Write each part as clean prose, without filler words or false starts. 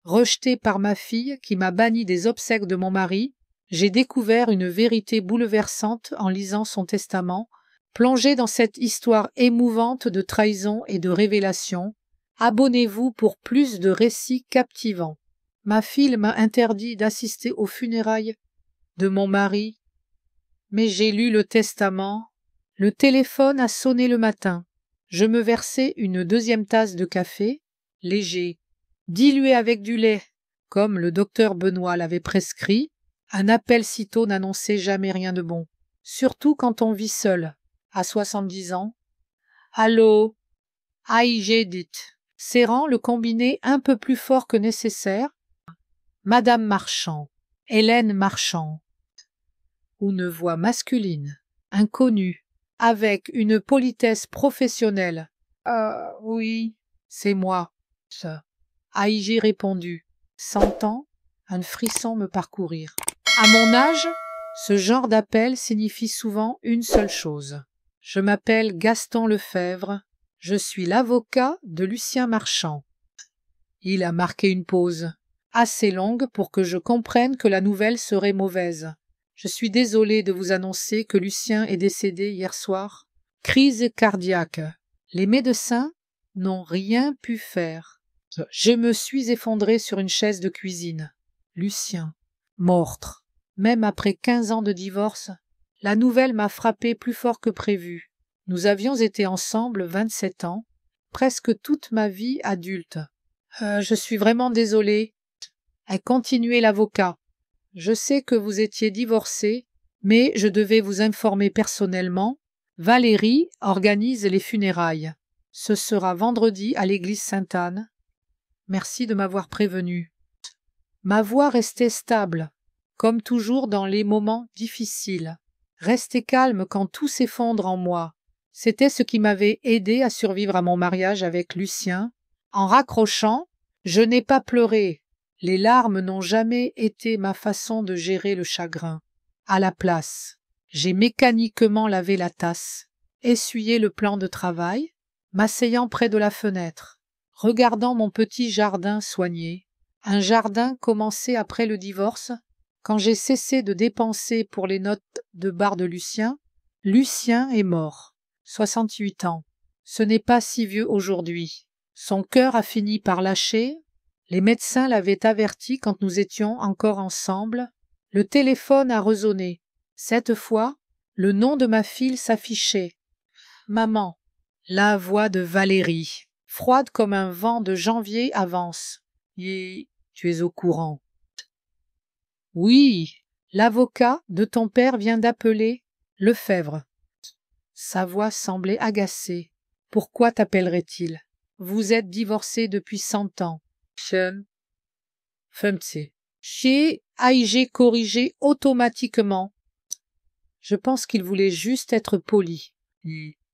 Rejeté par ma fille qui m'a banni des obsèques de mon mari, j'ai découvert une vérité bouleversante en lisant son testament. Plongé dans cette histoire émouvante de trahison et de révélation, abonnez-vous pour plus de récits captivants. Ma fille m'a interdit d'assister aux funérailles de mon mari, mais j'ai lu le testament. Le téléphone a sonné le matin. Je me versai une deuxième tasse de café, léger, dilué avec du lait, comme le docteur Benoît l'avait prescrit. Un appel sitôt n'annonçait jamais rien de bon, surtout quand on vit seul. À 70 ans. Allô? Aïe, j'ai dit, serrant le combiné un peu plus fort que nécessaire. Madame Marchand, Hélène Marchand. Une voix masculine, inconnue, avec une politesse professionnelle. Oui, c'est moi. Aïe, j'ai répondu, sentant un frisson me parcourir. À mon âge, ce genre d'appel signifie souvent une seule chose. Je m'appelle Gaston Lefebvre, je suis l'avocat de Lucien Marchand. Il a marqué une pause, assez longue pour que je comprenne que la nouvelle serait mauvaise. Je suis désolé de vous annoncer que Lucien est décédé hier soir. Crise cardiaque. Les médecins n'ont rien pu faire. Je me suis effondré sur une chaise de cuisine. Lucien, mort. Même après 15 ans de divorce, la nouvelle m'a frappé plus fort que prévu. Nous avions été ensemble 27 ans, presque toute ma vie adulte. Je suis vraiment désolée, a continué l'avocat. Je sais que vous étiez divorcés, mais je devais vous informer personnellement. Valérie organise les funérailles. Ce sera vendredi à l'église Sainte-Anne. Merci de m'avoir prévenu. Ma voix restait stable, comme toujours dans les moments difficiles. Rester calme quand tout s'effondre en moi. C'était ce qui m'avait aidé à survivre à mon mariage avec Lucien. En raccrochant, je n'ai pas pleuré. Les larmes n'ont jamais été ma façon de gérer le chagrin. À la place, j'ai mécaniquement lavé la tasse, essuyé le plan de travail, m'asseyant près de la fenêtre, regardant mon petit jardin soigné, un jardin commencé après le divorce. Quand j'ai cessé de dépenser pour les notes de bar de Lucien, Lucien est mort, 68 ans. Ce n'est pas si vieux aujourd'hui. Son cœur a fini par lâcher. Les médecins l'avaient averti quand nous étions encore ensemble. Le téléphone a résonné. Cette fois, le nom de ma fille s'affichait. Maman. La voix de Valérie, froide comme un vent de janvier, avance. Et tu es au courant. Oui, l'avocat de ton père vient d'appeler Lefebvre. Sa voix semblait agacée. Pourquoi t'appellerait-il? Vous êtes divorcés depuis 100 ans. J'ai corrigé automatiquement. Je pense qu'il voulait juste être poli.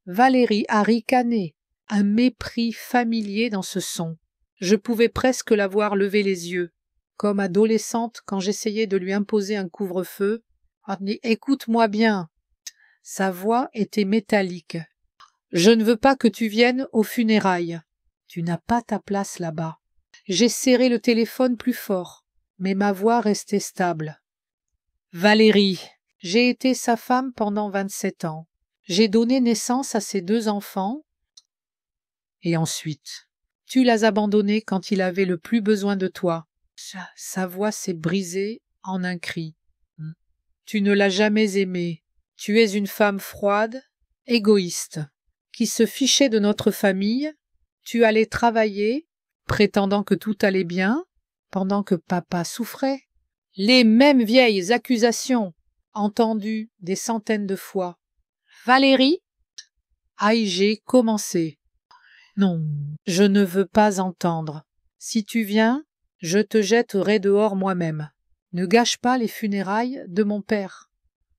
Valérie a ricané, un mépris familier dans ce son. Je pouvais presque la voir lever les yeux, comme adolescente quand j'essayais de lui imposer un couvre-feu. Écoute-moi bien. Sa voix était métallique. Je ne veux pas que tu viennes aux funérailles. Tu n'as pas ta place là-bas. J'ai serré le téléphone plus fort, mais ma voix restait stable. Valérie, j'ai été sa femme pendant 27 ans. J'ai donné naissance à ses 2 enfants. Et ensuite, tu l'as abandonné quand il avait le plus besoin de toi. Sa voix s'est brisée en un cri. Tu ne l'as jamais aimé. Tu es une femme froide, égoïste, qui se fichait de notre famille. Tu allais travailler, prétendant que tout allait bien, pendant que papa souffrait. Les mêmes vieilles accusations, entendues des centaines de fois. Valérie? J'ai commencé. Non, je ne veux pas entendre. Si tu viens, je te jetterai dehors moi-même. Ne gâche pas les funérailles de mon père.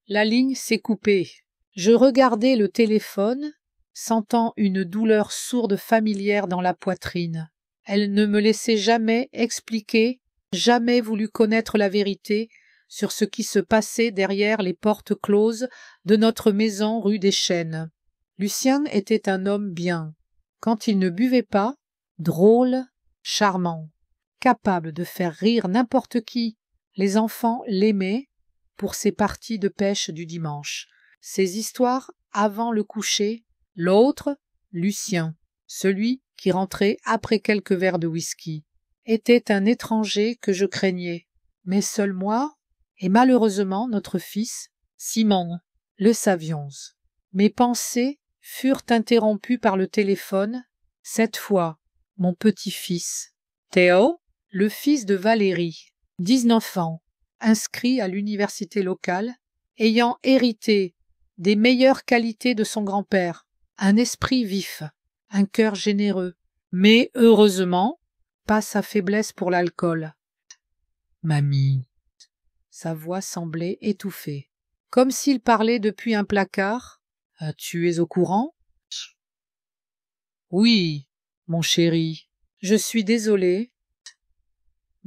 La ligne s'est coupée. Je regardais le téléphone, sentant une douleur sourde familière dans la poitrine. Elle ne me laissait jamais expliquer, jamais voulu connaître la vérité sur ce qui se passait derrière les portes closes de notre maison rue des Chênes. Lucien était un homme bien. Quand il ne buvait pas, drôle, charmant. capable de faire rire n'importe qui. Les enfants l'aimaient pour ses parties de pêche du dimanche, ses histoires avant le coucher. L'autre, Lucien, celui qui rentrait après quelques verres de whisky, était un étranger que je craignais. Mais seul moi, et malheureusement notre fils, Simon, le savions. Mes pensées furent interrompues par le téléphone, cette fois mon petit-fils, Théo, le fils de Valérie, 19 ans, inscrit à l'université locale, ayant hérité des meilleures qualités de son grand-père, un esprit vif, un cœur généreux, mais heureusement, pas sa faiblesse pour l'alcool. Mamie. Sa voix semblait étouffée, comme s'il parlait depuis un placard. Tu es au courant? Oui, mon chéri, je suis désolée.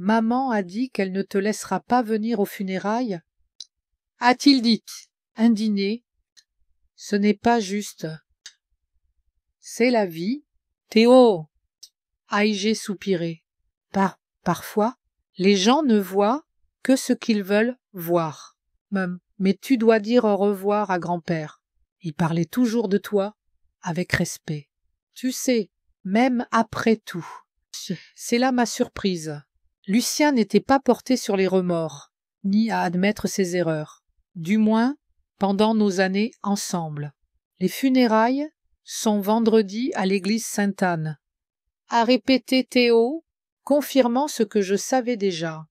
Maman a dit qu'elle ne te laissera pas venir aux funérailles. A-t-il dit, indigné. Ce n'est pas juste. C'est la vie. Théo, ai-je soupiré. Parfois, les gens ne voient que ce qu'ils veulent voir. Mais tu dois dire au revoir à grand-père. Il parlait toujours de toi avec respect. Tu sais, même après tout. C'est là ma surprise. Lucien n'était pas porté sur les remords, ni à admettre ses erreurs. Du moins, pendant nos années ensemble. Les funérailles sont vendredi à l'église Sainte-Anne, a répété Théo, confirmant ce que je savais déjà.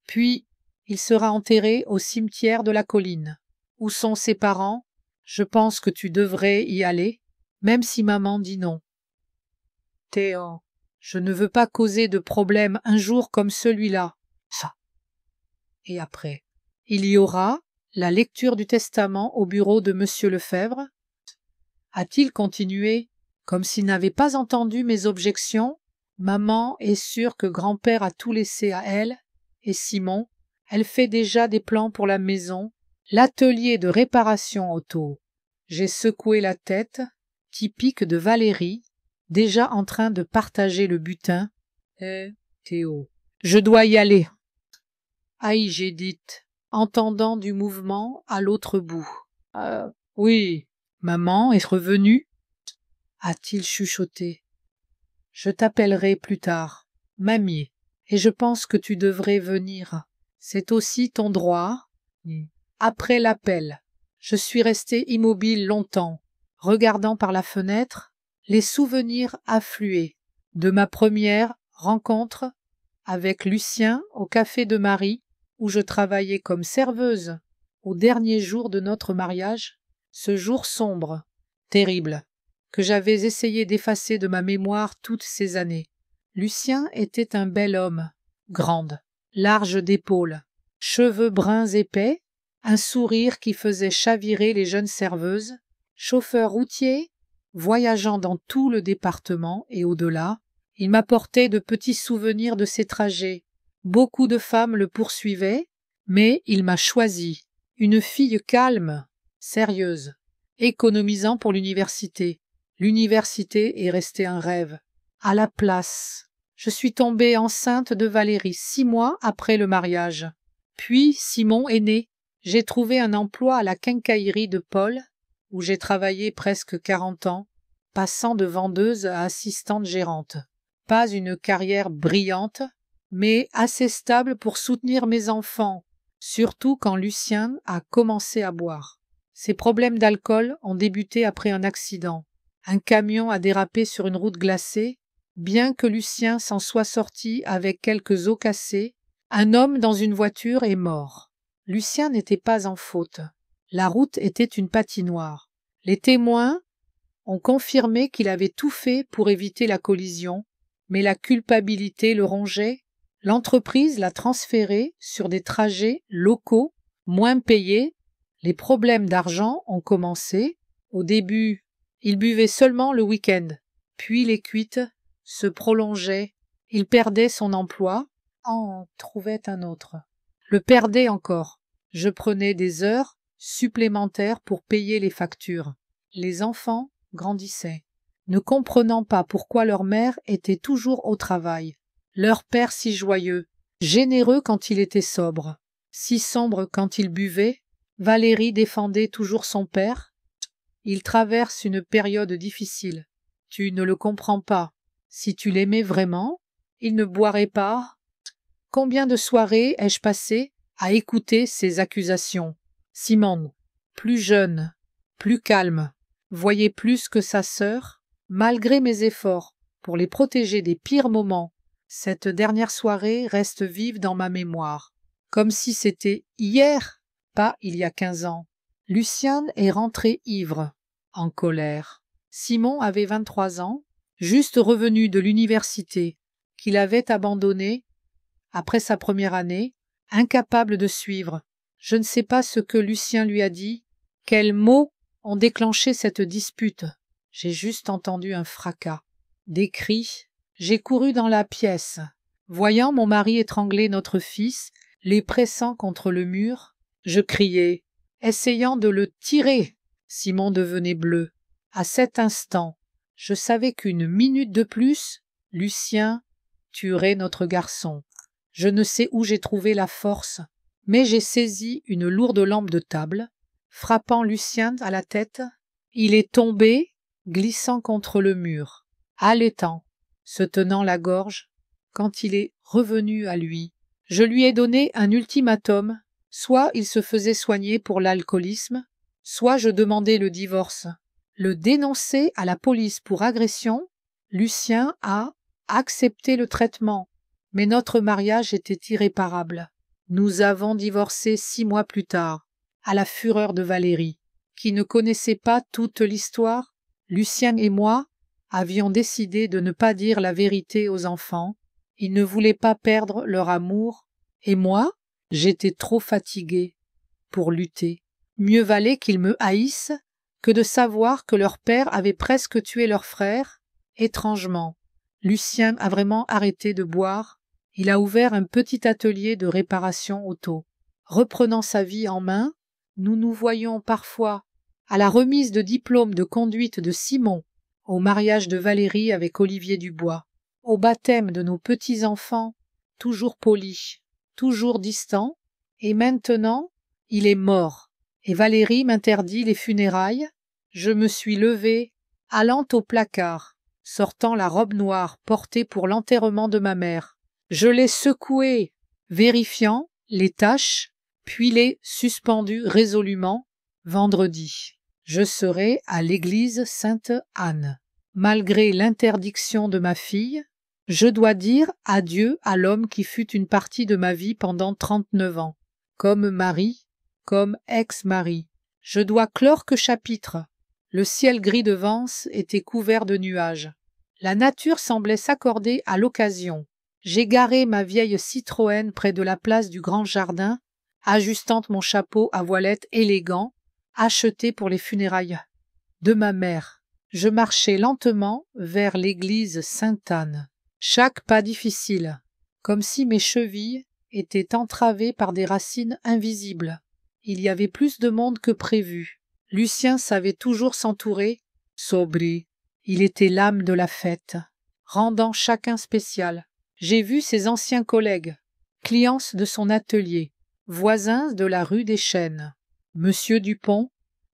Puis, il sera enterré au cimetière de la colline. Où sont ses parents? Je pense que tu devrais y aller, même si maman dit non. Théo, je ne veux pas causer de problème un jour comme celui-là. Ça. Et après, il y aura la lecture du testament au bureau de Monsieur Lefebvre. A-t-il continué, comme s'il n'avait pas entendu mes objections? Maman est sûre que grand-père a tout laissé à elle, et Simon, elle fait déjà des plans pour la maison, l'atelier de réparation auto. J'ai secoué la tête, typique de Valérie, déjà en train de partager le butin. Théo, je dois y aller. Aïe, j'ai dit, entendant du mouvement à l'autre bout. Oui, maman est revenue, a-t-il chuchoté. Je t'appellerai plus tard, mamie, et je pense que tu devrais venir. C'est aussi ton droit. Après l'appel, je suis resté immobile longtemps, regardant par la fenêtre. Les souvenirs affluaient de ma première rencontre avec Lucien au café de Marie, où je travaillais comme serveuse, au dernier jour de notre mariage, ce jour sombre, terrible, que j'avais essayé d'effacer de ma mémoire toutes ces années. Lucien était un bel homme, grande, large d'épaules, cheveux bruns épais, un sourire qui faisait chavirer les jeunes serveuses, chauffeur routier, voyageant dans tout le département et au-delà. Il m'apportait de petits souvenirs de ses trajets. Beaucoup de femmes le poursuivaient, mais il m'a choisi, une fille calme, sérieuse, économisant pour l'université. L'université est restée un rêve. À la place, je suis tombée enceinte de Valérie 6 mois après le mariage. Puis Simon est né. J'ai trouvé un emploi à la quincaillerie de Paul, où j'ai travaillé presque 40 ans, passant de vendeuse à assistante gérante. Pas une carrière brillante, mais assez stable pour soutenir mes enfants, surtout quand Lucien a commencé à boire. Ses problèmes d'alcool ont débuté après un accident. Un camion a dérapé sur une route glacée. Bien que Lucien s'en soit sorti avec quelques os cassés, un homme dans une voiture est mort. Lucien n'était pas en faute. La route était une patinoire. Les témoins ont confirmé qu'il avait tout fait pour éviter la collision, mais la culpabilité le rongeait. L'entreprise l'a transféré sur des trajets locaux, moins payés. Les problèmes d'argent ont commencé. Au début, il buvait seulement le week-end. Puis les cuites se prolongeaient. Il perdait son emploi, en trouvait un autre. Le perdait encore. Je prenais des heures supplémentaires pour payer les factures. Les enfants grandissaient, ne comprenant pas pourquoi leur mère était toujours au travail. Leur père si joyeux, généreux quand il était sobre, si sombre quand il buvait, Valérie défendait toujours son père. Il traverse une période difficile. Tu ne le comprends pas. Si tu l'aimais vraiment, il ne boirait pas. Combien de soirées ai-je passé à écouter ces accusations? Simone, plus jeune, plus calme, voyait plus que sa sœur, malgré mes efforts pour les protéger des pires moments. Cette dernière soirée reste vive dans ma mémoire, comme si c'était hier, pas il y a 15 ans. Lucien est rentré ivre, en colère. Simon avait 23 ans, juste revenu de l'université, qu'il avait abandonné après sa première année, incapable de suivre. Je ne sais pas ce que Lucien lui a dit, quels mots ont déclenché cette dispute. J'ai juste entendu un fracas, des cris. J'ai couru dans la pièce. Voyant mon mari étrangler notre fils, les pressant contre le mur, je criai, essayant de le tirer. Simon devenait bleu. À cet instant, je savais qu'une minute de plus, Lucien tuerait notre garçon. Je ne sais où j'ai trouvé la force, mais j'ai saisi une lourde lampe de table, frappant Lucien à la tête. Il est tombé, glissant contre le mur, haletant, se tenant la gorge. Quand il est revenu à lui, je lui ai donné un ultimatum, soit il se faisait soigner pour l'alcoolisme, soit je demandais le divorce. Le dénoncer à la police pour agression, Lucien a accepté le traitement, mais notre mariage était irréparable. Nous avons divorcé 6 mois plus tard, à la fureur de Valérie, qui ne connaissait pas toute l'histoire. Lucien et moi avions décidé de ne pas dire la vérité aux enfants. Ils ne voulaient pas perdre leur amour, et moi, j'étais trop fatiguée pour lutter. Mieux valait qu'ils me haïssent que de savoir que leur père avait presque tué leur frère. Étrangement, Lucien a vraiment arrêté de boire. Il a ouvert un petit atelier de réparation auto. Reprenant sa vie en main, nous nous voyons parfois à la remise de diplôme de conduite de Simon, au mariage de Valérie avec Olivier Dubois, au baptême de nos petits-enfants, toujours polis, toujours distants, et maintenant, il est mort, et Valérie m'interdit les funérailles. Je me suis levée, allant au placard, sortant la robe noire portée pour l'enterrement de ma mère. Je l'ai secouée, vérifiant les taches, puis l'ai suspendue résolument. Vendredi, je serai à l'église Sainte-Anne. Malgré l'interdiction de ma fille, je dois dire adieu à l'homme qui fut une partie de ma vie pendant 39 ans. Comme mari, comme ex-mari, je dois clore que chapitre. Le ciel gris de Vence était couvert de nuages. La nature semblait s'accorder à l'occasion. J'ai garé ma vieille Citroën près de la place du grand jardin, ajustant mon chapeau à voilette élégant, acheté pour les funérailles de ma mère. Je marchais lentement vers l'église Sainte-Anne. Chaque pas difficile, comme si mes chevilles étaient entravées par des racines invisibles. Il y avait plus de monde que prévu. Lucien savait toujours s'entourer, sobri. Il était l'âme de la fête, rendant chacun spécial. J'ai vu ses anciens collègues, clients de son atelier, voisins de la rue des Chênes. Monsieur Dupont,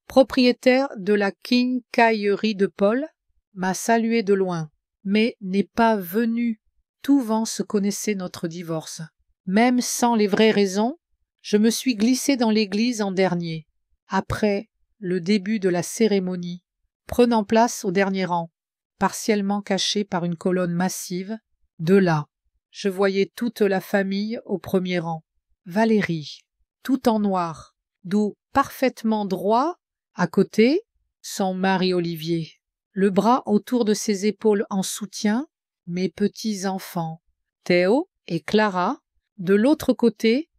propriétaire de la quincaillerie de Paul, m'a salué de loin, mais n'est pas venu. Tout Vence connaissait notre divorce. Même sans les vraies raisons, je me suis glissé dans l'église en dernier, après le début de la cérémonie, prenant place au dernier rang, partiellement caché par une colonne massive. De là, je voyais toute la famille au premier rang. Valérie, tout en noir, dos parfaitement droit, à côté, son mari Olivier, le bras autour de ses épaules en soutien, mes petits-enfants, Théo et Clara, de l'autre côté,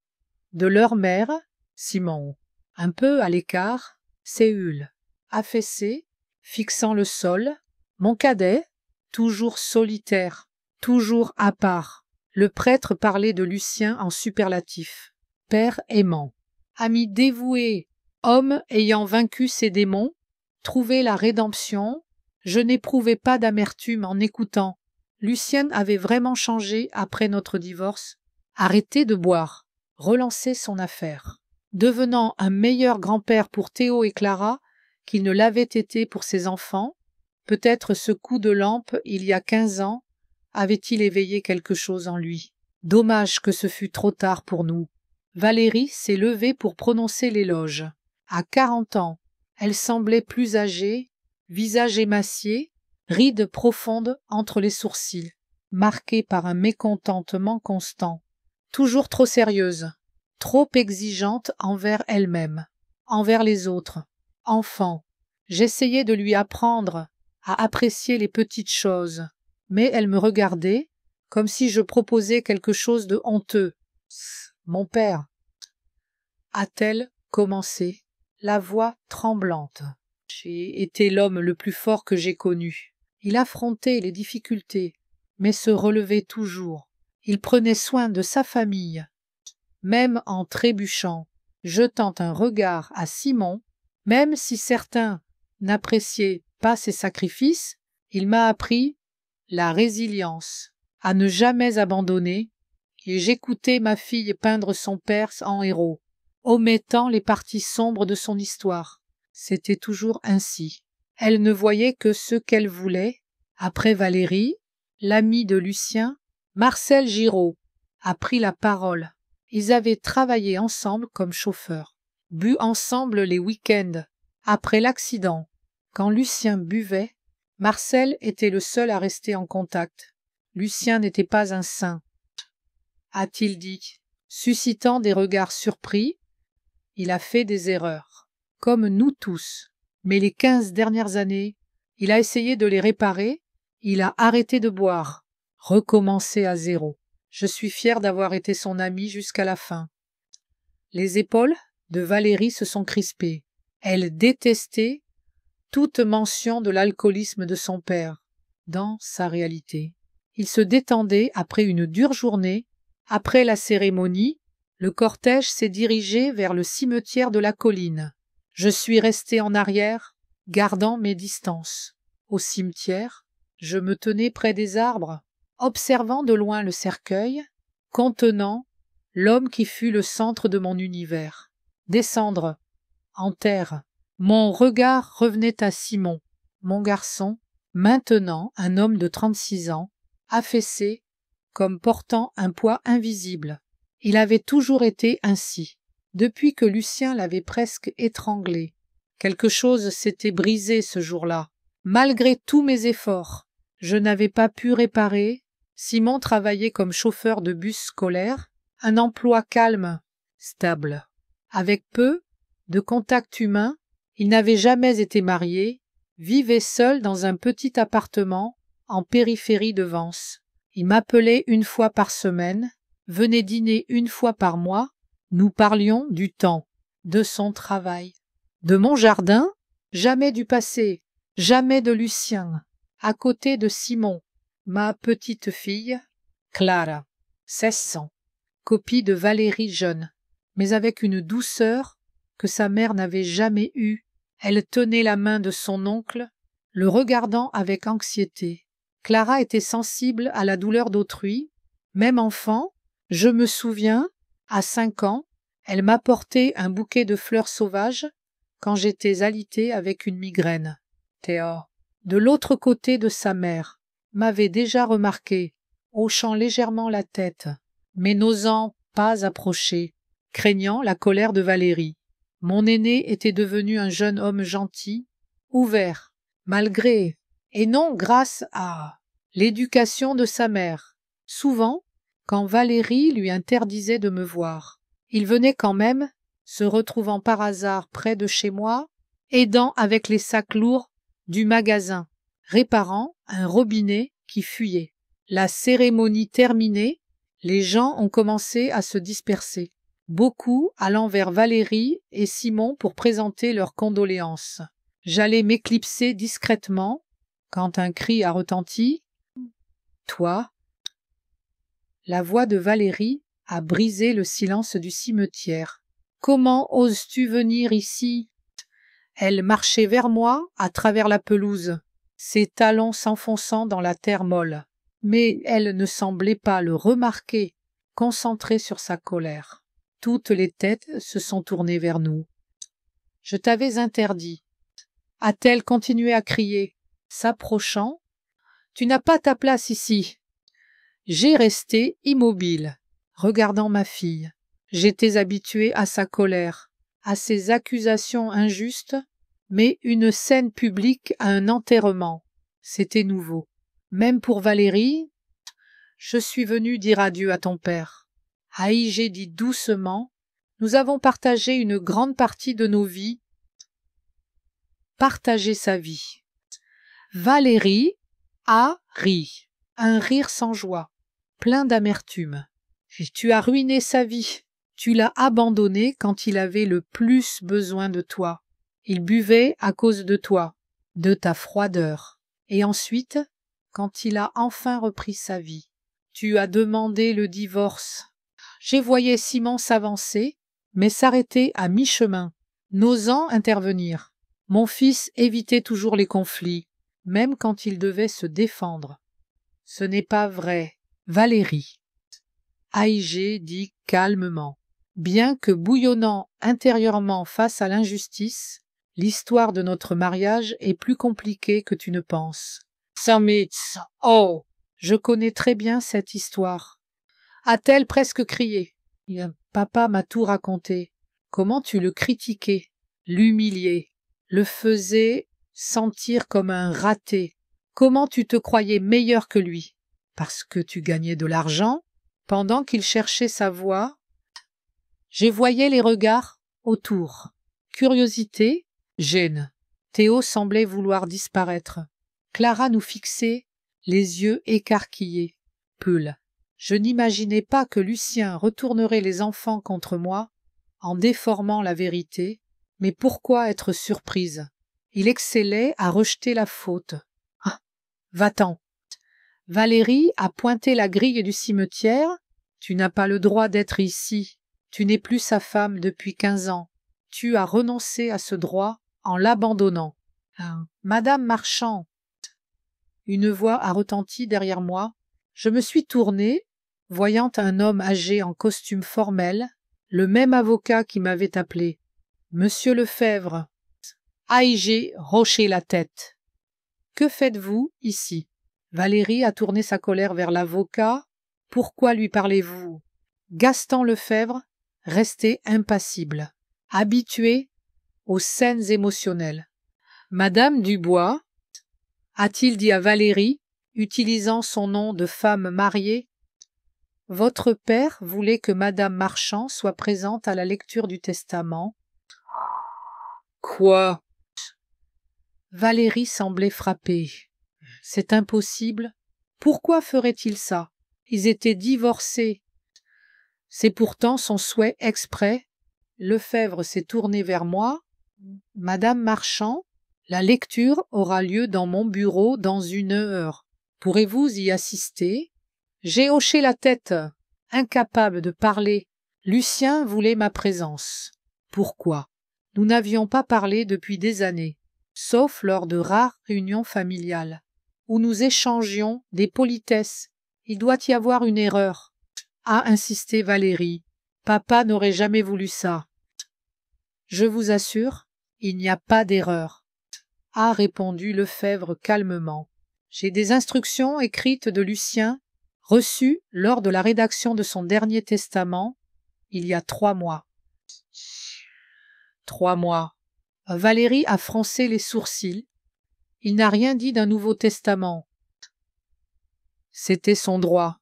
de leur mère, Simon, un peu à l'écart, Séhul, affaissé, fixant le sol, mon cadet, toujours solitaire, toujours à part. Le prêtre parlait de Lucien en superlatif. Père aimant, ami dévoué, homme ayant vaincu ses démons, trouvé la rédemption. Je n'éprouvais pas d'amertume en écoutant Lucien avait vraiment changé après notre divorce, arrêté de boire, relancé son affaire, devenant un meilleur grand-père pour Théo et Clara qu'il ne l'avait été pour ses enfants. Peut-être ce coup de lampe, il y a 15 ans, avait-il éveillé quelque chose en lui. Dommage que ce fût trop tard pour nous. Valérie s'est levée pour prononcer l'éloge. À 40 ans, elle semblait plus âgée, visage émacié, rides profondes entre les sourcils, marquées par un mécontentement constant. Toujours trop sérieuse, trop exigeante envers elle-même, envers les autres. Enfant, j'essayais de lui apprendre à apprécier les petites choses, mais elle me regardait comme si je proposais quelque chose de honteux. Mon père, a-t-elle commencé, la voix tremblante. J'ai été l'homme le plus fort que j'ai connu. Il affrontait les difficultés, mais se relevait toujours. Il prenait soin de sa famille, même en trébuchant, jetant un regard à Simon, même si certains n'appréciaient pas ses sacrifices, il m'a appris la résilience, à ne jamais abandonner, et j'écoutais ma fille peindre son père en héros, omettant les parties sombres de son histoire. C'était toujours ainsi. Elle ne voyait que ce qu'elle voulait. Après Valérie, l'ami de Lucien, Marcel Giraud, a pris la parole. Ils avaient travaillé ensemble comme chauffeurs, bu ensemble les week-ends. Après l'accident, quand Lucien buvait, Marcel était le seul à rester en contact. Lucien n'était pas un saint, a-t-il dit, suscitant des regards surpris. Il a fait des erreurs, comme nous tous, mais les 15 dernières années, il a essayé de les réparer, il a arrêté de boire, recommencé à zéro. Je suis fier d'avoir été son ami jusqu'à la fin. Les épaules de Valérie se sont crispées. Elle détestait toute mention de l'alcoolisme de son père dans sa réalité. Il se détendait après une dure journée. Après la cérémonie, le cortège s'est dirigé vers le cimetière de la colline. Je suis resté en arrière, gardant mes distances. Au cimetière, je me tenais près des arbres, observant de loin le cercueil, contenant l'homme qui fut le centre de mon univers. Descendre, en terre. Mon regard revenait à Simon, mon garçon, maintenant un homme de 36 ans, affaissé, comme portant un poids invisible. Il avait toujours été ainsi, depuis que Lucien l'avait presque étranglé. Quelque chose s'était brisé ce jour-là. Malgré tous mes efforts, je n'avais pas pu réparer. Simon travaillait comme chauffeur de bus scolaire, un emploi calme, stable. Avec peu de contact humain, il n'avait jamais été marié, vivait seul dans un petit appartement en périphérie de Vence. Il m'appelait une fois par semaine, venait dîner une fois par mois. Nous parlions du temps, de son travail, de mon jardin, jamais du passé, jamais de Lucien, à côté de Simon, ma petite fille, Clara, 16 ans, copie de Valérie jeune, mais avec une douceur que sa mère n'avait jamais eue. Elle tenait la main de son oncle, le regardant avec anxiété. Clara était sensible à la douleur d'autrui. Même enfant, je me souviens, à 5 ans, elle m'apportait un bouquet de fleurs sauvages quand j'étais alitée avec une migraine. Théo, de l'autre côté de sa mère, m'avait déjà remarqué, hochant légèrement la tête, mais n'osant pas approcher, craignant la colère de Valérie. Mon aîné était devenu un jeune homme gentil, ouvert, malgré, et non grâce à, l'éducation de sa mère. Souvent, quand Valérie lui interdisait de me voir, il venait quand même, se retrouvant par hasard près de chez moi, aidant avec les sacs lourds du magasin, réparant un robinet qui fuyait. La cérémonie terminée, les gens ont commencé à se disperser, beaucoup allant vers Valérie et Simon pour présenter leurs condoléances. J'allais m'éclipser discrètement quand un cri a retenti. « Toi ?» La voix de Valérie a brisé le silence du cimetière. « Comment oses-tu venir ici ?» Elle marchait vers moi à travers la pelouse, ses talons s'enfonçant dans la terre molle. Mais elle ne semblait pas le remarquer, concentrée sur sa colère. Toutes les têtes se sont tournées vers nous. « Je t'avais interdit. » A-t-elle continué à crier, s'approchant. « Tu n'as pas ta place ici. » J'ai resté immobile, regardant ma fille. J'étais habituée à sa colère, à ses accusations injustes, mais une scène publique à un enterrement, c'était nouveau. Même pour Valérie, je suis venue dire adieu à ton père. Aïgé dit doucement, nous avons partagé une grande partie de nos vies. Partager sa vie. Valérie a ri, un rire sans joie, plein d'amertume. Tu as ruiné sa vie. Tu l'as abandonné quand il avait le plus besoin de toi. Il buvait à cause de toi, de ta froideur. Et ensuite, quand il a enfin repris sa vie, tu as demandé le divorce. J'ai voyé Simon s'avancer, mais s'arrêter à mi-chemin, n'osant intervenir. Mon fils évitait toujours les conflits, même quand il devait se défendre. Ce n'est pas vrai, Valérie. Aïgé dit calmement. Bien que bouillonnant intérieurement face à l'injustice, l'histoire de notre mariage est plus compliquée que tu ne penses. Samitz, oh, je connais très bien cette histoire. A-t-elle presque crié? Papa m'a tout raconté. Comment tu le critiquais, l'humiliais, le faisais sentir comme un raté. Comment tu te croyais meilleur que lui? Parce que tu gagnais de l'argent? Pendant qu'il cherchait sa voix, je voyais les regards autour. Curiosité, gêne. Théo semblait vouloir disparaître. Clara nous fixait, les yeux écarquillés. Peul. Je n'imaginais pas que Lucien retournerait les enfants contre moi en déformant la vérité, mais pourquoi être surprise? Il excellait à rejeter la faute. Ah, va-t'en. Valérie a pointé la grille du cimetière. Tu n'as pas le droit d'être ici. Tu n'es plus sa femme depuis 15 ans. Tu as renoncé à ce droit en l'abandonnant. Madame Marchand. Une voix a retenti derrière moi. Je me suis tournée, voyant un homme âgé en costume formel, le même avocat qui m'avait appelé. Monsieur Lefebvre. Aïgé hochait la tête. Que faites-vous ici? Valérie a tourné sa colère vers l'avocat. Pourquoi lui parlez-vous? Gaston Lefebvre restait impassible, habitué aux scènes émotionnelles. Madame Dubois, a-t-il dit à Valérie, utilisant son nom de femme mariée, votre père voulait que Madame Marchand soit présente à la lecture du testament. Quoi? Valérie semblait frappée. C'est impossible. Pourquoi ferait-il ça? Ils étaient divorcés. C'est pourtant son souhait exprès. Lefebvre s'est tourné vers moi. Madame Marchand, la lecture aura lieu dans mon bureau dans 1 heure. Pourrez-vous y assister? J'ai hoché la tête, incapable de parler. Lucien voulait ma présence. Pourquoi? Nous n'avions pas parlé depuis des années, sauf lors de rares réunions familiales, où nous échangions des politesses. Il doit y avoir une erreur, a insisté Valérie. Papa n'aurait jamais voulu ça. Je vous assure, il n'y a pas d'erreur, a répondu Lefebvre calmement. J'ai des instructions écrites de Lucien, reçues lors de la rédaction de son dernier testament, il y a 3 mois. 3 mois. Valérie a froncé les sourcils. Il n'a rien dit d'un nouveau testament. C'était son droit,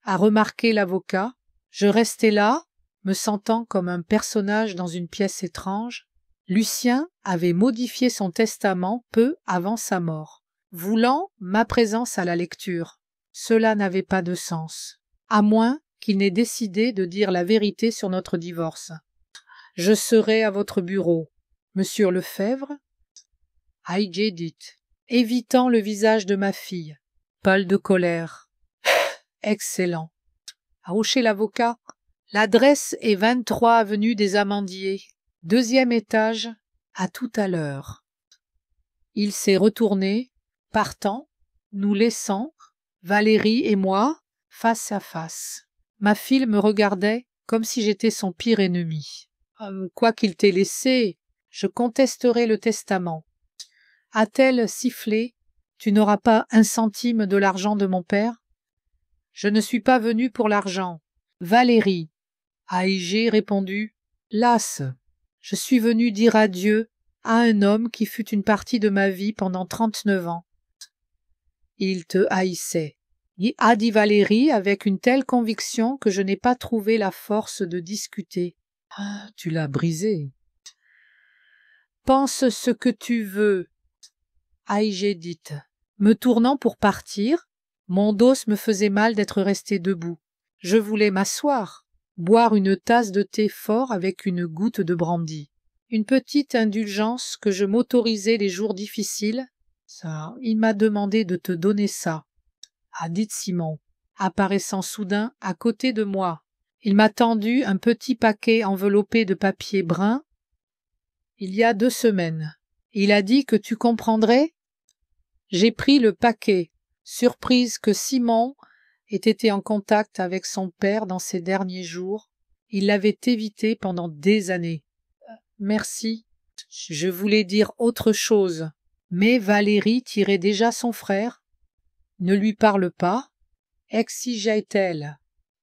a remarqué l'avocat. Je restais là, me sentant comme un personnage dans une pièce étrange. Lucien avait modifié son testament peu avant sa mort, voulant ma présence à la lecture. Cela n'avait pas de sens, à moins qu'il n'ait décidé de dire la vérité sur notre divorce. Je serai à votre bureau, monsieur Lefebvre. Aïgé dit, évitant le visage de ma fille, pâle de colère. Excellent. A hoché l'avocat. L'adresse est 23 avenue des Amandiers, 2e étage, à tout à l'heure. Il s'est retourné, partant, nous laissant. Valérie et moi, face à face. Ma fille me regardait comme si j'étais son pire ennemi. Quoi qu'il t'ait laissé, je contesterai le testament. A-t-elle sifflé? Tu n'auras pas un centime de l'argent de mon père? Je ne suis pas venu pour l'argent. Valérie, ai-je répondu, lasse. Je suis venu dire adieu à un homme qui fut une partie de ma vie pendant 39 ans. Il te haïssait, a dit Valérie avec une telle conviction que je n'ai pas trouvé la force de discuter. Tu l'as brisé. Pense ce que tu veux, ai-je dit. Me tournant pour partir, mon dos me faisait mal d'être resté debout. Je voulais m'asseoir, boire une tasse de thé fort avec une goutte de brandy. Une petite indulgence que je m'autorisais les jours difficiles. Ça, il m'a demandé de te donner ça, a dit Simon, apparaissant soudain à côté de moi. Il m'a tendu un petit paquet enveloppé de papier brun. Il y a 2 semaines. Il a dit que tu comprendrais. J'ai pris le paquet, surprise que Simon ait été en contact avec son père dans ces derniers jours. Il l'avait évité pendant des années. Merci. Je voulais dire autre chose. Mais Valérie tirait déjà son frère. Ne lui parle pas. Exigeait-elle.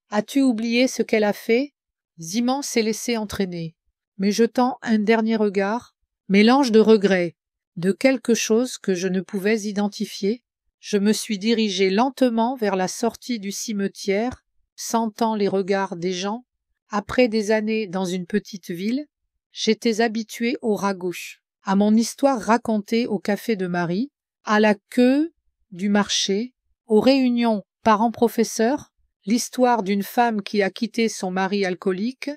As-tu oublié ce qu'elle a fait? Simon s'est laissé entraîner. Mais jetant un dernier regard, mélange de regret, de quelque chose que je ne pouvais identifier, je me suis dirigé lentement vers la sortie du cimetière, sentant les regards des gens. Après des années dans une petite ville, j'étais habitué au ragoût, à mon histoire racontée au café de Marie, à la queue du marché, aux réunions parents-professeurs, l'histoire d'une femme qui a quitté son mari alcoolique,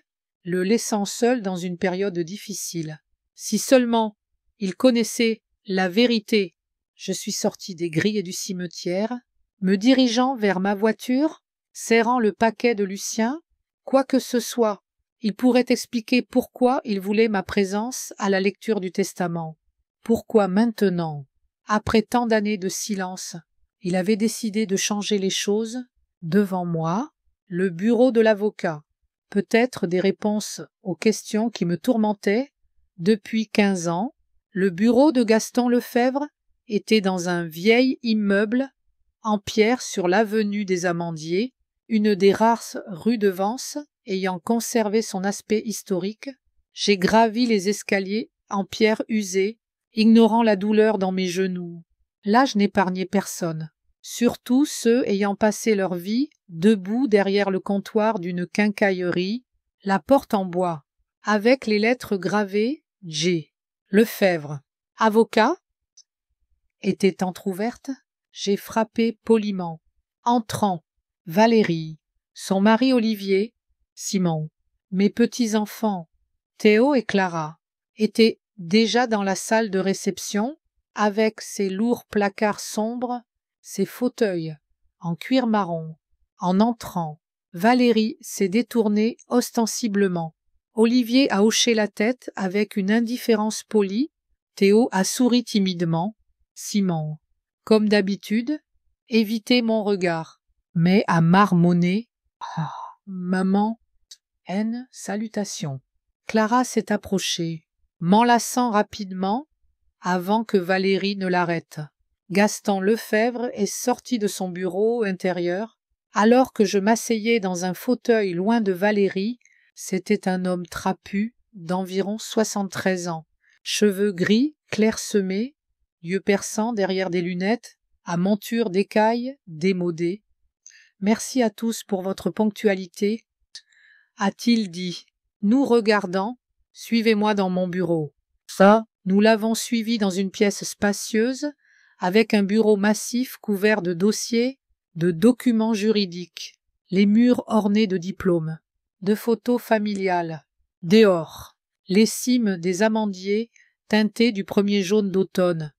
le laissant seul dans une période difficile. Si seulement il connaissait la vérité. Je suis sorti des grilles du cimetière, me dirigeant vers ma voiture, serrant le paquet de Lucien. Quoi que ce soit, il pourrait expliquer pourquoi il voulait ma présence à la lecture du testament. Pourquoi maintenant, après tant d'années de silence, il avait décidé de changer les choses. Devant moi, le bureau de l'avocat. Peut-être des réponses aux questions qui me tourmentaient. Depuis 15 ans, le bureau de Gaston Lefebvre était dans un vieil immeuble en pierre sur l'avenue des Amandiers, une des rares rues de Vence ayant conservé son aspect historique. J'ai gravi les escaliers en pierre usée, ignorant la douleur dans mes genoux. Là, je n'épargnais personne, surtout ceux ayant passé leur vie debout derrière le comptoir d'une quincaillerie, la porte en bois, avec les lettres gravées J. Lefebvre, avocat, était entr'ouverte. J'ai frappé poliment. Entrant, Valérie, son mari Olivier, Simon, mes petits-enfants, Théo et Clara, étaient déjà dans la salle de réception, avec ses lourds placards sombres, ses fauteuils en cuir marron. En entrant, Valérie s'est détournée ostensiblement. Olivier a hoché la tête avec une indifférence polie. Théo a souri timidement. Simon, comme d'habitude, évitait mon regard, mais a marmonné. Ah, maman, haine, salutation. Clara s'est approchée, m'enlaçant rapidement avant que Valérie ne l'arrête. Gaston Lefebvre est sorti de son bureau intérieur. Alors que je m'asseyais dans un fauteuil loin de Valérie, c'était un homme trapu d'environ 73 ans, cheveux gris clairsemés, yeux perçants derrière des lunettes, à monture d'écaille démodée. « Merci à tous pour votre ponctualité », a-t-il dit, nous regardant. « Suivez-moi dans mon bureau. » Ça, nous l'avons suivi dans une pièce spacieuse, avec un bureau massif couvert de dossiers, de documents juridiques, les murs ornés de diplômes, de photos familiales. Dehors, les cimes des amandiers teintées du premier jaune d'automne.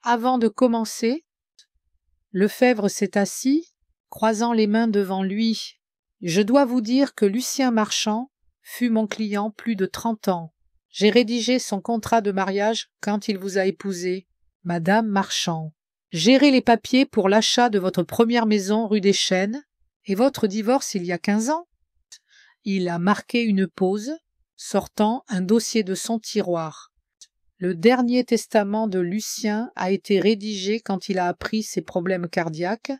Avant de commencer, Lefebvre s'est assis, croisant les mains devant lui. Je dois vous dire que Lucien Marchand fut mon client plus de 30 ans. J'ai rédigé son contrat de mariage quand il vous a épousé, Madame Marchand. gérer les papiers pour l'achat de votre première maison rue des Chênes et votre divorce il y a 15 ans. Il a marqué une pause, sortant un dossier de son tiroir. Le dernier testament de Lucien a été rédigé quand il a appris ses problèmes cardiaques.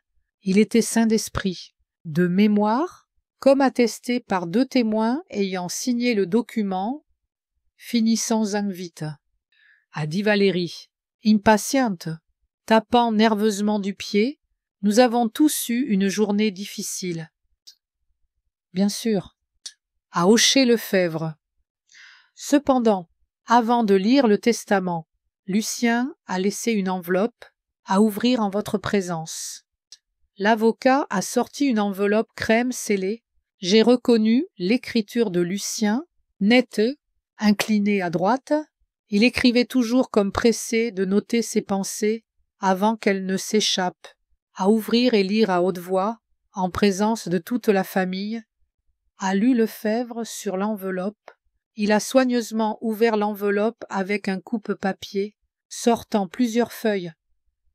Il était sain d'esprit. De mémoire, comme attesté par 2 témoins ayant signé le document, finissons vite, a dit Valérie, impatiente, tapant nerveusement du pied. Nous avons tous eu une journée difficile. Bien sûr, a hoché Lefebvre. Cependant, avant de lire le testament, Lucien a laissé une enveloppe à ouvrir en votre présence. L'avocat a sorti une enveloppe crème scellée. J'ai reconnu l'écriture de Lucien, nette, inclinée à droite. Il écrivait toujours comme pressé de noter ses pensées avant qu'elles ne s'échappent, à ouvrir et lire à haute voix, en présence de toute la famille. A lu Lefebvre sur l'enveloppe. Il a soigneusement ouvert l'enveloppe avec un coupe-papier, sortant plusieurs feuilles,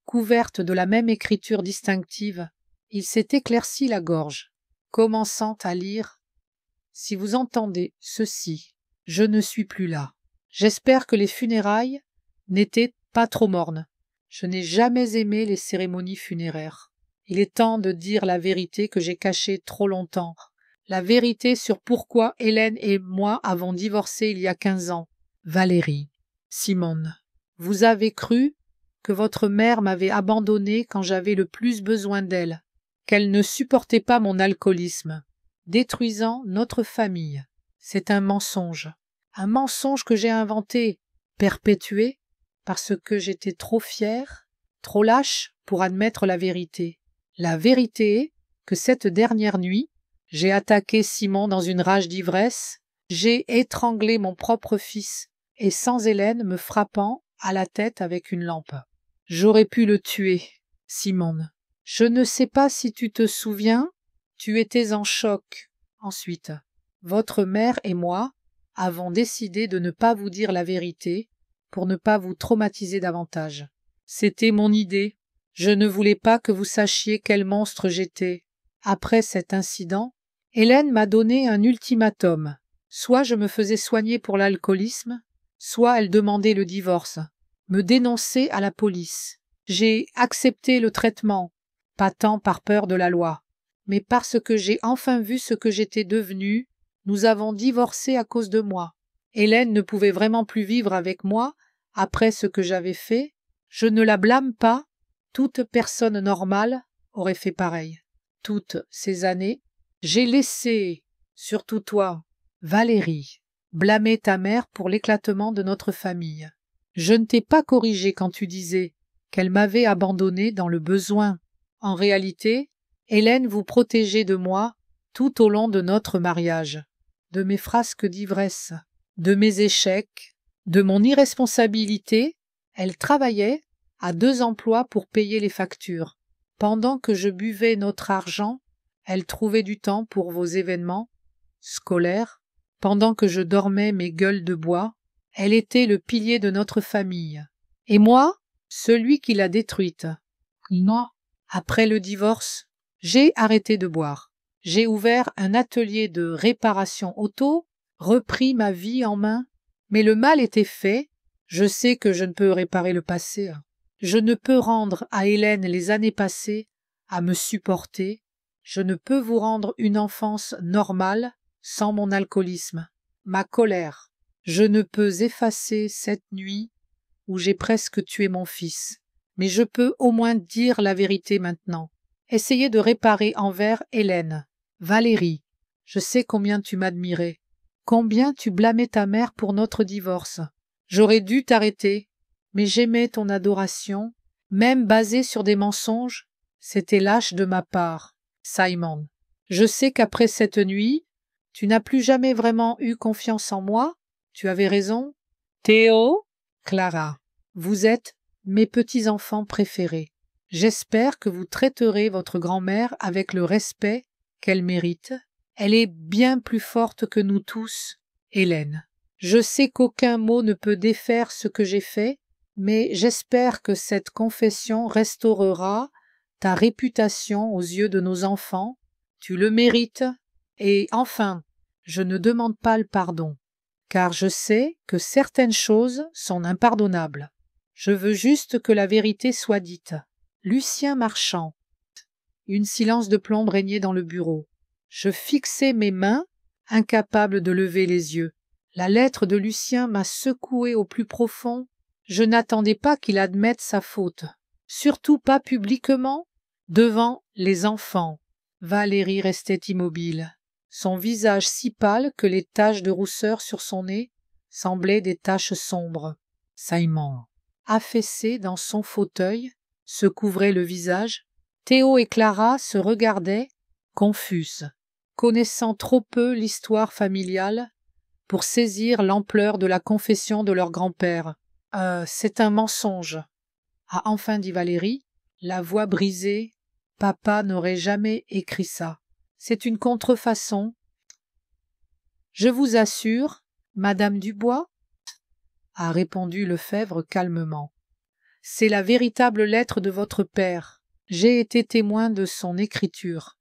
couvertes de la même écriture distinctive. Il s'est éclairci la gorge, commençant à lire « Si vous entendez ceci, je ne suis plus là. J'espère que les funérailles n'étaient pas trop mornes. Je n'ai jamais aimé les cérémonies funéraires. Il est temps de dire la vérité que j'ai cachée trop longtemps. La vérité sur pourquoi Hélène et moi avons divorcé il y a 15 ans. Valérie, Simone, vous avez cru que votre mère m'avait abandonnée quand j'avais le plus besoin d'elle, qu'elle ne supportait pas mon alcoolisme, détruisant notre famille. C'est un mensonge que j'ai inventé, perpétué, parce que j'étais trop fière, trop lâche pour admettre la vérité. La vérité est que cette dernière nuit, j'ai attaqué Simon dans une rage d'ivresse, j'ai étranglé mon propre fils, et sans Hélène me frappant à la tête avec une lampe. J'aurais pu le tuer, Simone. Je ne sais pas si tu te souviens, tu étais en choc. Ensuite, votre mère et moi avons décidé de ne pas vous dire la vérité pour ne pas vous traumatiser davantage. C'était mon idée. Je ne voulais pas que vous sachiez quel monstre j'étais. Après cet incident, Hélène m'a donné un ultimatum. Soit je me faisais soigner pour l'alcoolisme, soit elle demandait le divorce, me dénonçait à la police. J'ai accepté le traitement, pas tant par peur de la loi, mais parce que j'ai enfin vu ce que j'étais devenue. Nous avons divorcé à cause de moi. Hélène ne pouvait vraiment plus vivre avec moi après ce que j'avais fait. Je ne la blâme pas. Toute personne normale aurait fait pareil. Toutes ces années, j'ai laissé, surtout toi, Valérie, blâmer ta mère pour l'éclatement de notre famille. Je ne t'ai pas corrigé quand tu disais qu'elle m'avait abandonné dans le besoin. En réalité, Hélène vous protégeait de moi tout au long de notre mariage, de mes frasques d'ivresse, de mes échecs, de mon irresponsabilité. Elle travaillait à 2 emplois pour payer les factures. Pendant que je buvais notre argent, elle trouvait du temps pour vos événements scolaires. Pendant que je dormais mes gueules de bois, elle était le pilier de notre famille. Et moi, celui qui l'a détruite. Non. Après le divorce, j'ai arrêté de boire. J'ai ouvert un atelier de réparation auto, repris ma vie en main. Mais le mal était fait. Je sais que je ne peux réparer le passé. Je ne peux rendre à Hélène les années passées à me supporter. Je ne peux vous rendre une enfance normale sans mon alcoolisme, ma colère. Je ne peux effacer cette nuit où j'ai presque tué mon fils. Mais je peux au moins dire la vérité maintenant. Essayer de réparer envers Hélène. Valérie, je sais combien tu m'admirais, combien tu blâmais ta mère pour notre divorce. J'aurais dû t'arrêter, mais j'aimais ton adoration, même basée sur des mensonges. C'était lâche de ma part, Simon. Je sais qu'après cette nuit, tu n'as plus jamais vraiment eu confiance en moi. Tu avais raison. Théo, Clara, vous êtes mes petits-enfants préférés. J'espère que vous traiterez votre grand-mère avec le respect qu'elle mérite. Elle est bien plus forte que nous tous, Hélène. Je sais qu'aucun mot ne peut défaire ce que j'ai fait. mais j'espère que cette confession restaurera ta réputation aux yeux de nos enfants. Tu le mérites, et enfin, je ne demande pas le pardon, car je sais que certaines choses sont impardonnables. Je veux juste que la vérité soit dite. Lucien Marchand. Une silence de plomb régnait dans le bureau. Je fixai mes mains, incapable de lever les yeux. La lettre de Lucien m'a secoué au plus profond. Je n'attendais pas qu'il admette sa faute, surtout pas publiquement, devant les enfants. Valérie restait immobile, son visage si pâle que les taches de rousseur sur son nez semblaient des taches sombres. Simon, affaissé dans son fauteuil, se couvrait le visage. Théo et Clara se regardaient, confuses, connaissant trop peu l'histoire familiale pour saisir l'ampleur de la confession de leur grand-père. C'est un mensonge, a enfin dit Valérie, la voix brisée. Papa n'aurait jamais écrit ça. C'est une contrefaçon. Je vous assure, Madame Dubois, a répondu Lefebvre calmement. C'est la véritable lettre de votre père. J'ai été témoin de son écriture.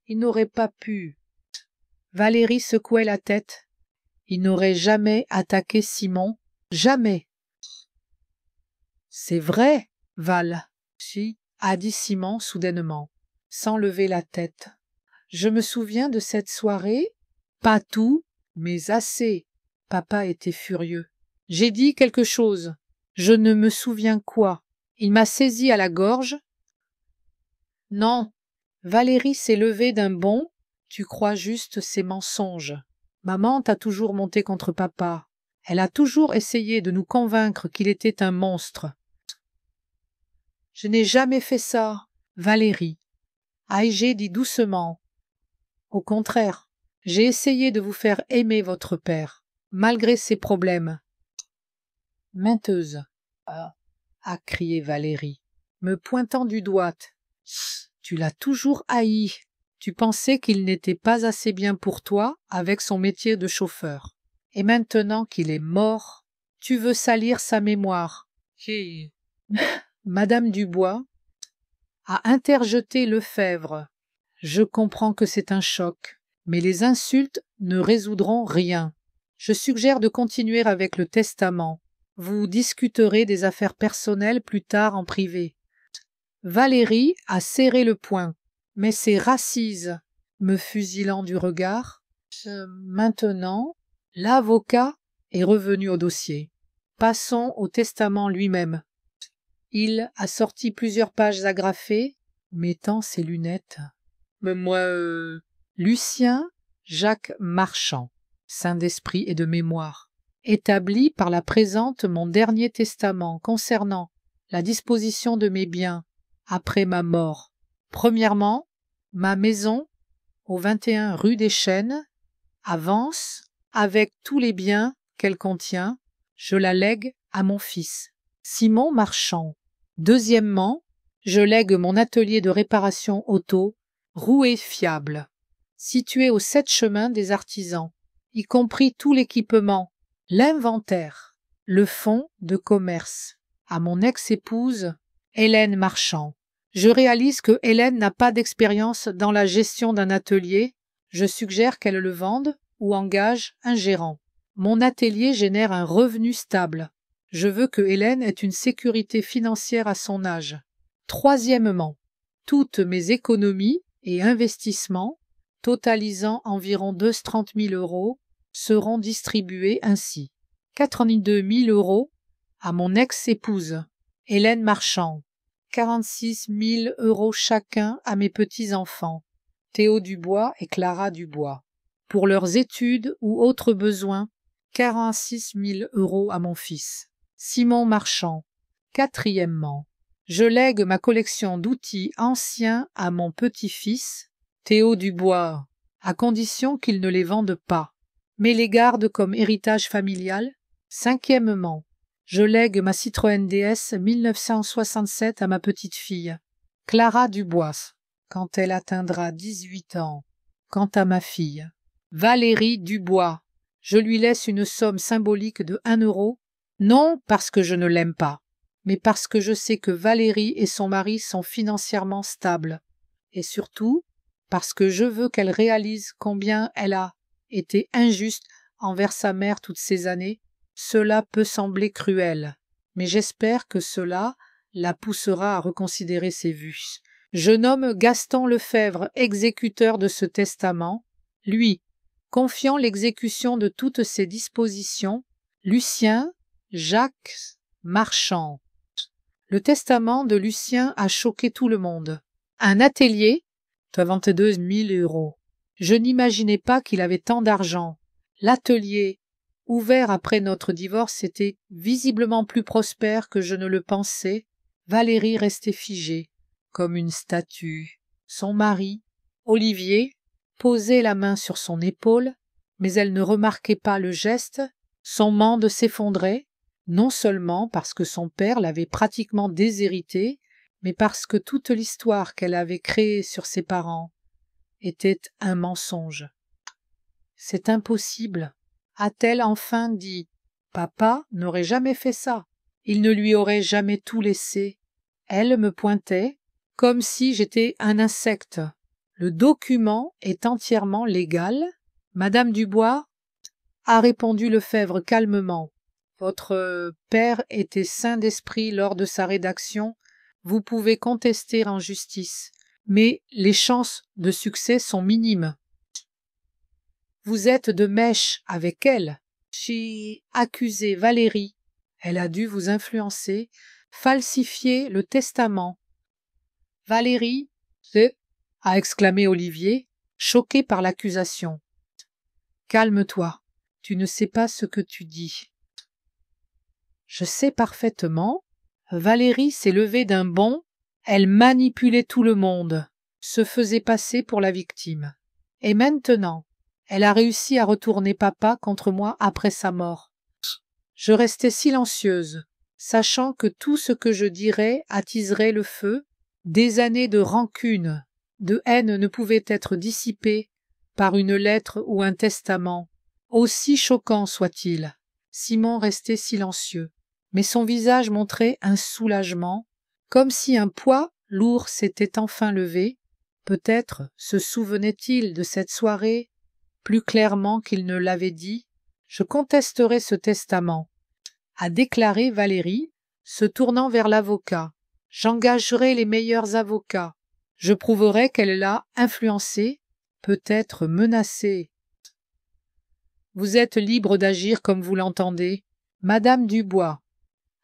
Il n'aurait pas pu. Valérie secouait la tête. Il n'aurait jamais attaqué Simon. Jamais. C'est vrai, Val. Si, a dit Simon soudainement, sans lever la tête. Je me souviens de cette soirée. Pas tout, mais assez. Papa était furieux. J'ai dit quelque chose. Je ne me souviens quoi. Il m'a saisi à la gorge. Non. Valérie s'est levée d'un bond. Tu crois juste ces mensonges. Maman t'a toujours monté contre papa. Elle a toujours essayé de nous convaincre qu'il était un monstre. Je n'ai jamais fait ça, Valérie. Aïgé dit doucement. Au contraire, j'ai essayé de vous faire aimer votre père, malgré ses problèmes. Menteuse, a crié Valérie, me pointant du doigt. Tu l'as toujours haï. Tu pensais qu'il n'était pas assez bien pour toi avec son métier de chauffeur. Et maintenant qu'il est mort, tu veux salir sa mémoire. Madame Dubois a interjeté Lefebvre. Je comprends que c'est un choc, mais les insultes ne résoudront rien. Je suggère de continuer avec le testament. Vous discuterez des affaires personnelles plus tard en privé. Valérie a serré le poing, mais c'est racise, me fusilant du regard. Maintenant, l'avocat est revenu au dossier. Passons au testament lui-même. Il a sorti plusieurs pages agrafées, mettant ses lunettes. Mais moi, Lucien Jacques Marchand, saint d'esprit et de mémoire, établi par la présente mon dernier testament concernant la disposition de mes biens après ma mort. Premièrement, ma maison au 21 rue des Chênes avance avec tous les biens qu'elle contient. Je la lègue à mon fils, Simon Marchand. Deuxièmement, je lègue mon atelier de réparation auto, Rouet Fiable, situé aux 7 chemins des artisans, y compris tout l'équipement, l'inventaire, le fonds de commerce, à mon ex-épouse, Hélène Marchand. Je réalise que Hélène n'a pas d'expérience dans la gestion d'un atelier. Je suggère qu'elle le vende ou engage un gérant. Mon atelier génère un revenu stable. Je veux que Hélène ait une sécurité financière à son âge. Troisièmement, toutes mes économies et investissements, totalisant environ 230 000 €, seront distribués ainsi. 82 000 € à mon ex-épouse, Hélène Marchand. 46 000 € chacun à mes petits-enfants, Théo Dubois et Clara Dubois. Pour leurs études ou autres besoins, 46 000 € à mon fils, Simon Marchand. Quatrièmement, je lègue ma collection d'outils anciens à mon petit-fils, Théo Dubois, à condition qu'il ne les vende pas, mais les garde comme héritage familial. Cinquièmement, je lègue ma Citroën DS 1967 à ma petite-fille, Clara Dubois, quand elle atteindra 18 ans. Quant à ma fille, Valérie Dubois, je lui laisse une somme symbolique de 1 € Non parce que je ne l'aime pas, mais parce que je sais que Valérie et son mari sont financièrement stables, et surtout parce que je veux qu'elle réalise combien elle a été injuste envers sa mère toutes ces années. Cela peut sembler cruel, mais j'espère que cela la poussera à reconsidérer ses vues. Je nomme Gaston Lefebvre exécuteur de ce testament, lui, confiant l'exécution de toutes ses dispositions, Lucien, Jacques, Marchand. Le testament de Lucien a choqué tout le monde. Un atelier, 22 000 €. Je n'imaginais pas qu'il avait tant d'argent. L'atelier, ouvert après notre divorce, était visiblement plus prospère que je ne le pensais. Valérie restait figée, comme une statue. Son mari, Olivier, posait la main sur son épaule, mais elle ne remarquait pas le geste. Son monde s'effondrait, non seulement parce que son père l'avait pratiquement déshéritée, mais parce que toute l'histoire qu'elle avait créée sur ses parents était un mensonge. « C'est impossible », a-t-elle enfin dit. Papa n'aurait jamais fait ça. Il ne lui aurait jamais tout laissé. Elle me pointait comme si j'étais un insecte. Le document est entièrement légal. Madame Dubois, a répondu Lefebvre calmement. Votre père était sain d'esprit lors de sa rédaction. Vous pouvez contester en justice, mais les chances de succès sont minimes. Vous êtes de mèche avec elle. J'ai accusé Valérie. Elle a dû vous influencer, falsifier le testament. Valérie, a exclamé Olivier, choqué par l'accusation. Calme-toi, tu ne sais pas ce que tu dis. Je sais parfaitement. Valérie s'est levée d'un bond, elle manipulait tout le monde, se faisait passer pour la victime. Et maintenant, elle a réussi à retourner papa contre moi après sa mort. Je restais silencieuse, sachant que tout ce que je dirais attiserait le feu. Des années de rancune, de haine ne pouvaient être dissipées par une lettre ou un testament, aussi choquant soit-il. Simon restait silencieux, mais son visage montrait un soulagement, comme si un poids lourd s'était enfin levé. Peut-être se souvenait-il de cette soirée plus clairement qu'il ne l'avait dit. Je contesterai ce testament, a déclaré Valérie, se tournant vers l'avocat. J'engagerai les meilleurs avocats. Je prouverai qu'elle l'a influencé, peut-être menacé. Vous êtes libre d'agir comme vous l'entendez. Madame Dubois,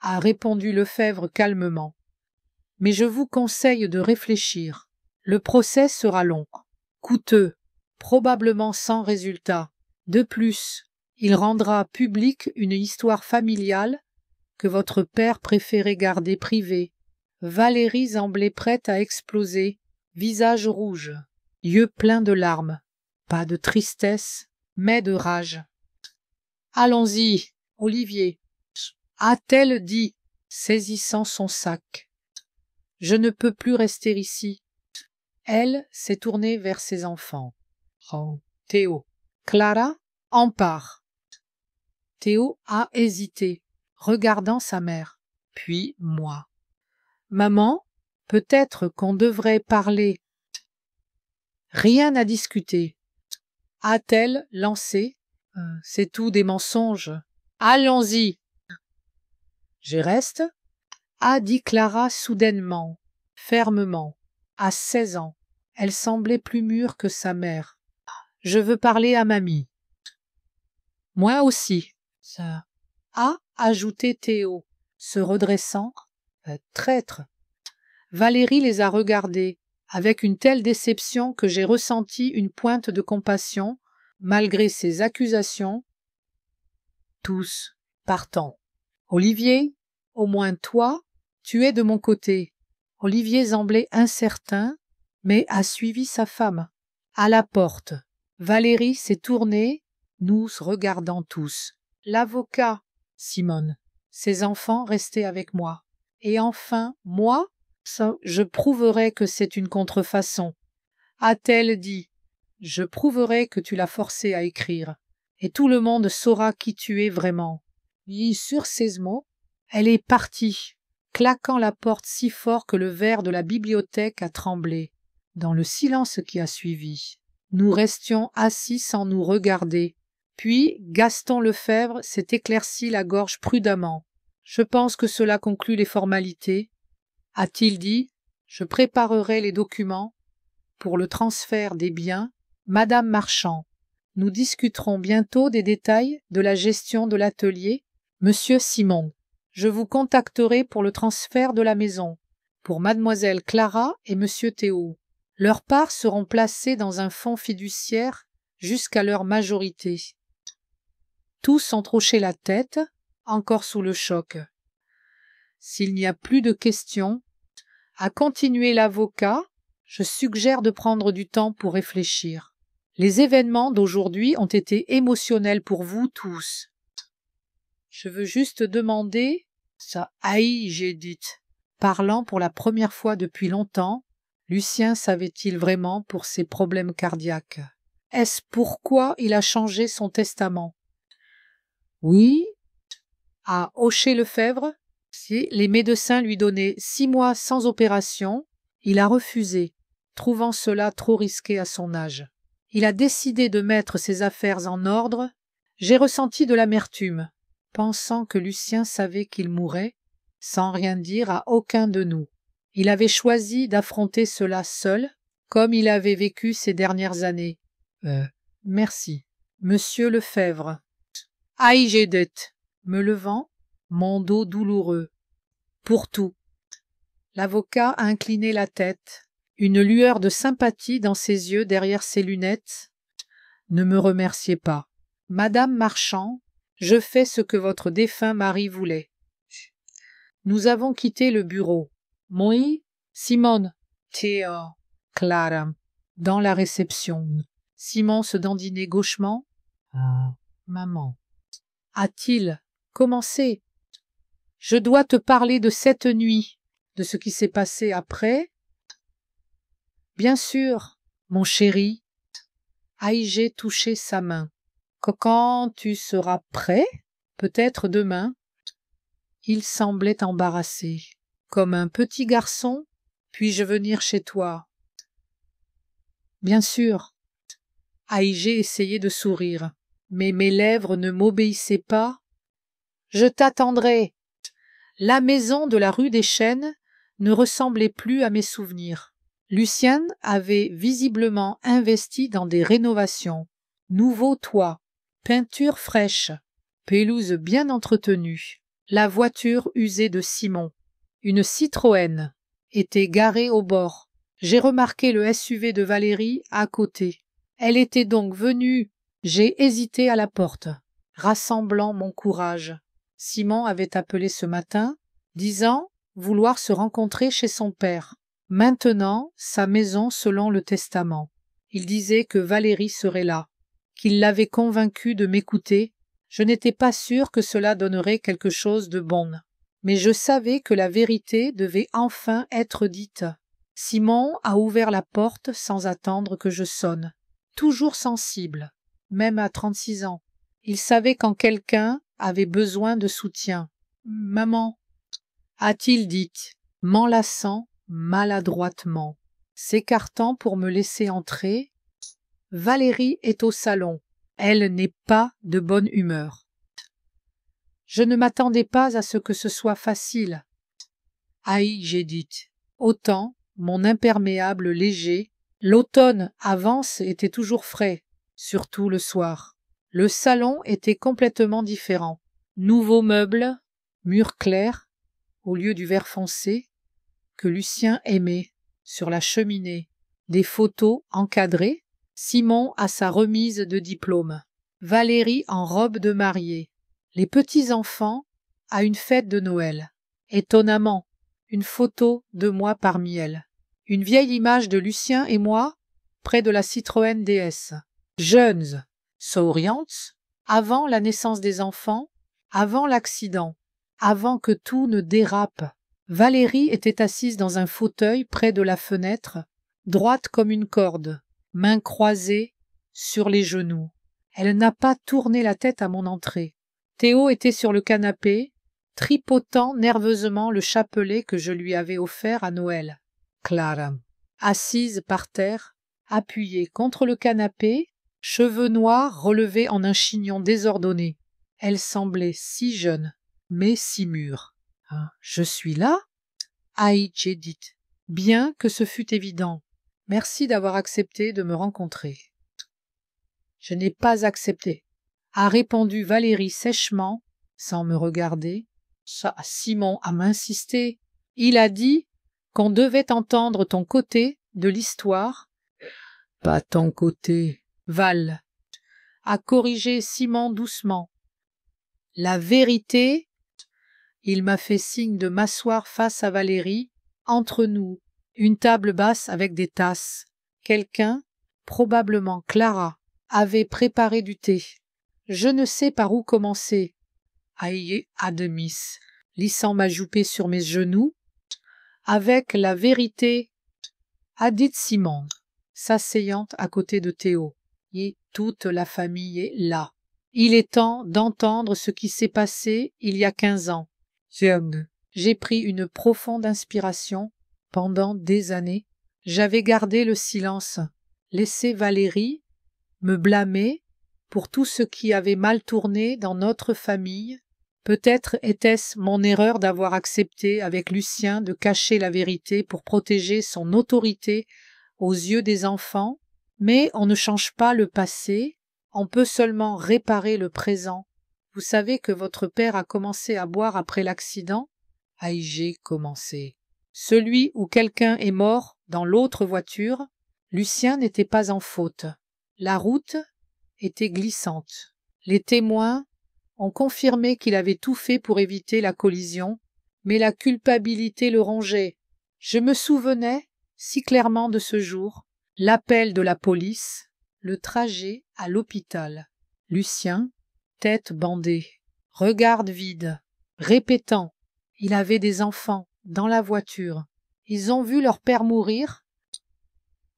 a répondu Lefebvre calmement. Mais je vous conseille de réfléchir. Le procès sera long, coûteux, probablement sans résultat. De plus, il rendra publique une histoire familiale que votre père préférait garder privée. Valérie semblait prête à exploser, visage rouge, yeux pleins de larmes, pas de tristesse, mais de rage. « Allons-y, Olivier », a-t-elle dit, saisissant son sac. « Je ne peux plus rester ici. » Elle s'est tournée vers ses enfants. Oh, Théo. Clara, en part. Théo a hésité, regardant sa mère, puis moi. Maman, peut-être qu'on devrait parler. Rien à discuter. A-t-elle lancé? C'est tout des mensonges. Allons-y. Je reste, a dit Clara soudainement, fermement. À 16 ans, elle semblait plus mûre que sa mère. Je veux parler à mamie. Moi aussi. Ça a ajouté Théo, se redressant. Traître. Valérie les a regardés avec une telle déception que j'ai ressenti une pointe de compassion, malgré ses accusations. Tous partant. Olivier, au moins toi, tu es de mon côté. Olivier semblait incertain, mais a suivi sa femme. À la porte, Valérie s'est tournée, nous regardant tous. L'avocat, Simone. Ses enfants restaient avec moi. Et enfin, moi, je prouverai que c'est une contrefaçon. A-t-elle dit, je prouverai que tu l'as forcé à écrire, et tout le monde saura qui tu es vraiment. Et sur ces mots, elle est partie, claquant la porte si fort que le verre de la bibliothèque a tremblé. Dans le silence qui a suivi, nous restions assis sans nous regarder. Puis Gaston Lefèvre s'est éclairci la gorge prudemment. « Je pense que cela conclut les formalités. » a-t-il dit. « Je préparerai les documents pour le transfert des biens. Madame Marchand, nous discuterons bientôt des détails de la gestion de l'atelier. Monsieur Simon, je vous contacterai pour le transfert de la maison, pour mademoiselle Clara et monsieur Théo. Leurs parts seront placées dans un fonds fiduciaire jusqu'à leur majorité. » Tous ont hoché la tête, encore sous le choc. « S'il n'y a plus de questions, » a continué l'avocat, « je suggère de prendre du temps pour réfléchir. Les événements d'aujourd'hui ont été émotionnels pour vous tous. Je veux juste demander, ça haït, j'ai dit. » Parlant pour la première fois depuis longtemps, Lucien savait-il vraiment pour ses problèmes cardiaques? Est-ce pourquoi il a changé son testament? Oui, a hoché Lefèvre. Si les médecins lui donnaient 6 mois sans opération, il a refusé, trouvant cela trop risqué à son âge. Il a décidé de mettre ses affaires en ordre. J'ai ressenti de l'amertume, pensant que Lucien savait qu'il mourrait, sans rien dire à aucun de nous. Il avait choisi d'affronter cela seul, comme il avait vécu ces dernières années. Merci. Monsieur Lefèvre. Aïe, j'ai dette. Me levant, mon dos douloureux. Pour tout. L'avocat a incliné la tête, une lueur de sympathie dans ses yeux derrière ses lunettes. Ne me remerciez pas. Madame Marchand, je fais ce que votre défunt mari voulait. Nous avons quitté le bureau. Moi, Simone, Théo, Clara, dans la réception. Simon se dandinait gauchement. Maman. A-t-il commencé? Je dois te parler de cette nuit, de ce qui s'est passé après. Bien sûr, mon chéri. Aïe, touché sa main. Quand tu seras prêt, peut-être demain. Il semblait embarrassé. Comme un petit garçon, puis-je venir chez toi? Bien sûr. Aïe essayait de sourire, mais mes lèvres ne m'obéissaient pas. Je t'attendrai. La maison de la rue des Chênes ne ressemblait plus à mes souvenirs. Lucien avait visiblement investi dans des rénovations. Nouveau toit, peinture fraîche, pelouse bien entretenue, la voiture usée de Simon. Une Citroën était garée au bord. J'ai remarqué le SUV de Valérie à côté. Elle était donc venue. J'ai hésité à la porte, rassemblant mon courage. Simon avait appelé ce matin, disant vouloir se rencontrer chez son père. Maintenant, sa maison selon le testament. Il disait que Valérie serait là, qu'il l'avait convaincu de m'écouter. Je n'étais pas sûre que cela donnerait quelque chose de bon. Mais je savais que la vérité devait enfin être dite. Simon a ouvert la porte sans attendre que je sonne. Toujours sensible, même à 36 ans. Il savait quand quelqu'un avait besoin de soutien. « Maman » a-t-il dit, m'enlaçant maladroitement, s'écartant pour me laisser entrer. « Valérie est au salon. Elle n'est pas de bonne humeur. » Je ne m'attendais pas à ce que ce soit facile. Aïe, j'ai dit. Autant, mon imperméable léger. L'automne avance était toujours frais, surtout le soir. Le salon était complètement différent. Nouveaux meubles, murs clairs, au lieu du vert foncé, que Lucien aimait, sur la cheminée. Des photos encadrées. Simon à sa remise de diplôme. Valérie en robe de mariée. Les petits-enfants à une fête de Noël. Étonnamment, une photo de moi parmi elles. Une vieille image de Lucien et moi près de la Citroën DS. Jeunes, souriants, avant la naissance des enfants, avant l'accident, avant que tout ne dérape. Valérie était assise dans un fauteuil près de la fenêtre, droite comme une corde, mains croisées sur les genoux. Elle n'a pas tourné la tête à mon entrée. Théo était sur le canapé, tripotant nerveusement le chapelet que je lui avais offert à Noël. Clara, assise par terre, appuyée contre le canapé, cheveux noirs relevés en un chignon désordonné. Elle semblait si jeune, mais si mûre. « Ah, je suis là ?» j'ai dit. Bien que ce fût évident. Merci d'avoir accepté de me rencontrer. Je n'ai pas accepté, a répondu Valérie sèchement, sans me regarder. Ça, Simon a insisté. Il a dit qu'on devait entendre ton côté de l'histoire. Pas ton côté, Val, a corrigé Simon doucement. La vérité. Il m'a fait signe de m'asseoir face à Valérie, entre nous, une table basse avec des tasses. Quelqu'un, probablement Clara, avait préparé du thé. Je ne sais par où commencer. Aïe, Ademis, lissant ma joupée sur mes genoux, avec la vérité, a dit Simon, s'asseyant à côté de Théo. Et toute la famille est là. Il est temps d'entendre ce qui s'est passé il y a 15 ans. J'ai pris une profonde inspiration. Pendant des années, j'avais gardé le silence, laissé Valérie me blâmer pour tout ce qui avait mal tourné dans notre famille. Peut-être était-ce mon erreur d'avoir accepté avec Lucien de cacher la vérité pour protéger son autorité aux yeux des enfants, mais on ne change pas le passé, on peut seulement réparer le présent. Vous savez que votre père a commencé à boire après l'accident ? J'ai commencé. Celui où quelqu'un est mort dans l'autre voiture, Lucien n'était pas en faute. La route était glissante. Les témoins ont confirmé qu'il avait tout fait pour éviter la collision, mais la culpabilité le rongeait. Je me souvenais si clairement de ce jour, l'appel de la police, le trajet à l'hôpital. Lucien, tête bandée, regard vide, répétant « Il avait des enfants dans la voiture. Ils ont vu leur père mourir. »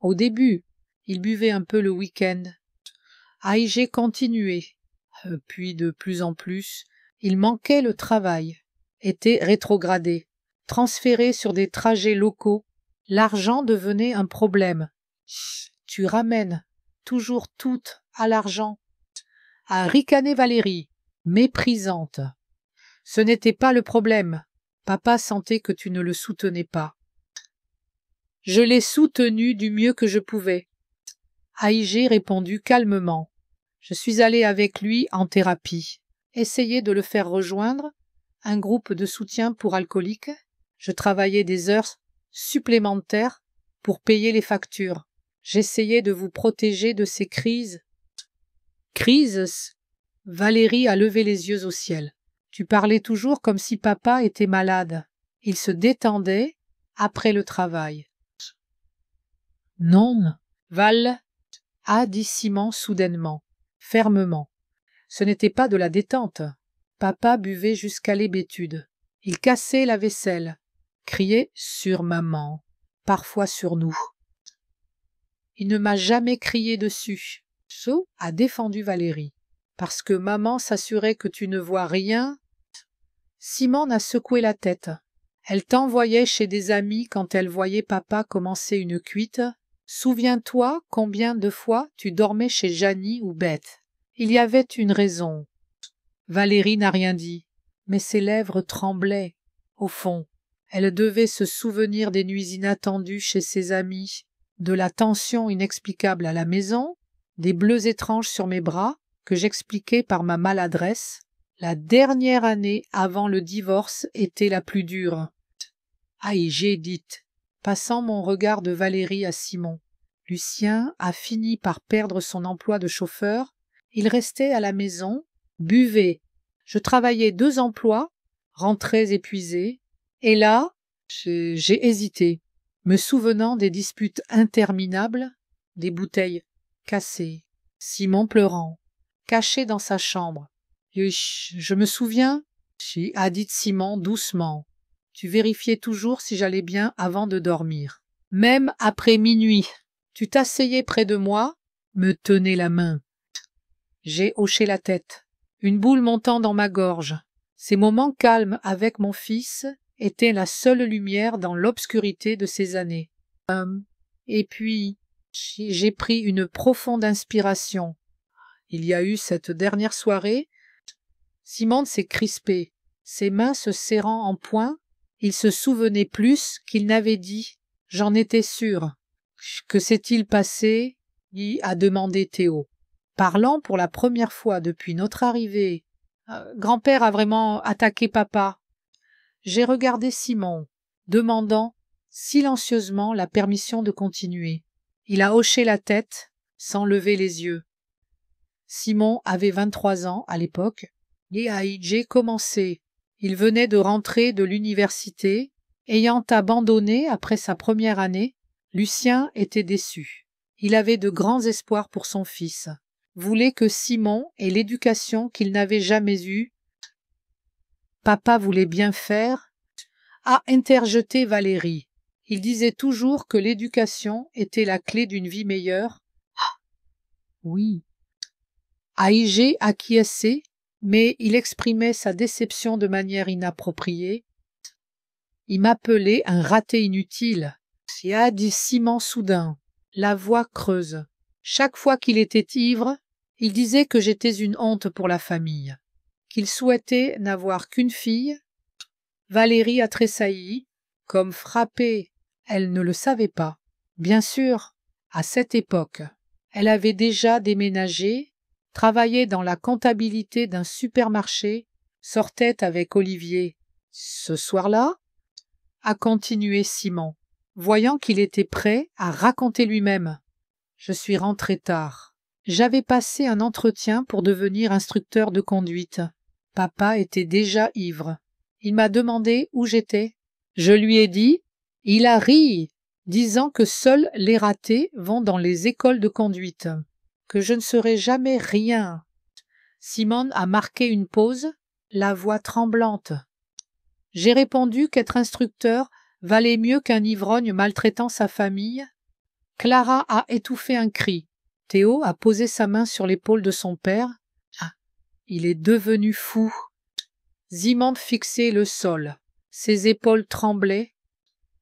Au début, il buvait un peu le week-end. J'ai continué. Puis de plus en plus, il manquait le travail, était rétrogradé, transféré sur des trajets locaux. L'argent devenait un problème. Tu ramènes toujours tout à l'argent. A ricané Valérie, méprisante. Ce n'était pas le problème. Papa sentait que tu ne le soutenais pas. Je l'ai soutenu du mieux que je pouvais. J'ai répondu calmement. Je suis allée avec lui en thérapie, essayer de le faire rejoindre un groupe de soutien pour alcooliques. Je travaillais des heures supplémentaires pour payer les factures. J'essayais de vous protéger de ces crises. Crises ? Valérie a levé les yeux au ciel. Tu parlais toujours comme si papa était malade. Il se détendait après le travail. Non, Val, a dit Simon soudainement, fermement. Ce n'était pas de la détente. Papa buvait jusqu'à l'hébétude. Il cassait la vaisselle, criait sur maman, parfois sur nous. Il ne m'a jamais crié dessus. So a défendu Valérie. Parce que maman s'assurait que tu ne vois rien. Simone a secoué la tête. Elle t'envoyait chez des amis quand elle voyait papa commencer une cuite. Souviens-toi combien de fois tu dormais chez Janie ou Beth. Il y avait une raison. Valérie n'a rien dit, mais ses lèvres tremblaient. Au fond, elle devait se souvenir des nuits inattendues chez ses amis, de la tension inexplicable à la maison, des bleus étranges sur mes bras que j'expliquais par ma maladresse. La dernière année avant le divorce était la plus dure. J'ai dit, passant mon regard de Valérie à Simon. Lucien a fini par perdre son emploi de chauffeur. Il restait à la maison, buvait. Je travaillais 2 emplois, rentrais épuisé. Et là, j'ai hésité, me souvenant des disputes interminables, des bouteilles cassées, Simon pleurant, caché dans sa chambre. Je me souviens, a dit Simon doucement. Tu vérifiais toujours si j'allais bien avant de dormir. Même après minuit, tu t'asseyais près de moi, me tenais la main. J'ai hoché la tête. une boule montant dans ma gorge. Ces moments calmes avec mon fils étaient la seule lumière dans l'obscurité de ces années. Et puis, j'ai pris une profonde inspiration. Il y a eu cette dernière soirée. Simon s'est crispé, ses mains se serrant en poing. Il se souvenait plus qu'il n'avait dit. J'en étais sûr. Que s'est-il passé? A demandé Théo. Parlant pour la première fois depuis notre arrivée. Grand-père a vraiment attaqué papa. J'ai regardé Simon, demandant silencieusement la permission de continuer. Il a hoché la tête, sans lever les yeux. Simon avait 23 ans à l'époque, et Aïdjé commençait. Il venait de rentrer de l'université. Ayant abandonné après sa première année, Lucien était déçu. Il avait de grands espoirs pour son fils, voulait que Simon ait l'éducation qu'il n'avait jamais eue. Papa voulait bien faire, a interjeté Valérie. Il disait toujours que l'éducation était la clé d'une vie meilleure. Oui. Aïgé acquiesçait, mais il exprimait sa déception de manière inappropriée. Il m'appelait un raté inutile, a dit Simon soudain, la voix creuse. Chaque fois qu'il était ivre, il disait que j'étais une honte pour la famille, qu'il souhaitait n'avoir qu'une fille. Valérie a tressailli, comme frappée. Elle ne le savait pas. Bien sûr, à cette époque, elle avait déjà déménagé, travaillait dans la comptabilité d'un supermarché, sortait avec Olivier. Ce soir-là, a continué Simon, voyant qu'il était prêt à raconter lui-même. Je suis rentré tard. J'avais passé un entretien pour devenir instructeur de conduite. Papa était déjà ivre. Il m'a demandé où j'étais. Je lui ai dit, il a ri, disant que seuls les ratés vont dans les écoles de conduite, que je ne serais jamais rien. Simone a marqué une pause, la voix tremblante. J'ai répondu qu'être instructeur valait mieux qu'un ivrogne maltraitant sa famille. Clara a étouffé un cri. Théo a posé sa main sur l'épaule de son père. Il est devenu fou. Zimande fixait le sol. Ses épaules tremblaient.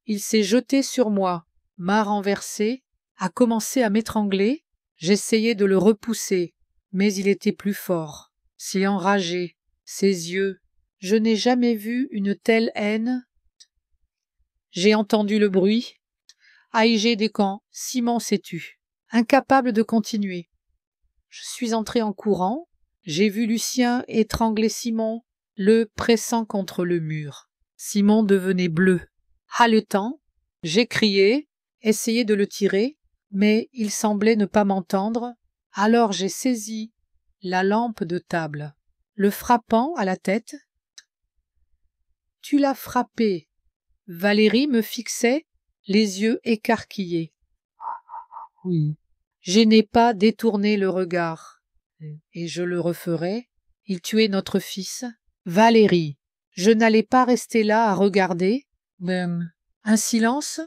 Il s'est jeté sur moi, m'a renversé, a commencé à m'étrangler. J'essayais de le repousser, mais il était plus fort, si enragé, ses yeux. Je n'ai jamais vu une telle haine. J'ai entendu le bruit. Aïgé des camps, Simon s'est tu, incapable de continuer. Je suis entré en courant. J'ai vu Lucien étrangler Simon, le pressant contre le mur. Simon devenait bleu. Haletant, j'ai crié, essayé de le tirer, mais il semblait ne pas m'entendre. Alors j'ai saisi la lampe de table, le frappant à la tête. « Tu l'as frappé !» Valérie me fixait, les yeux écarquillés. « Oui. » Je n'ai pas détourné le regard. Et je le referai. Il tuait notre fils. Valérie. Je n'allais pas rester là à regarder. Même. Un silence,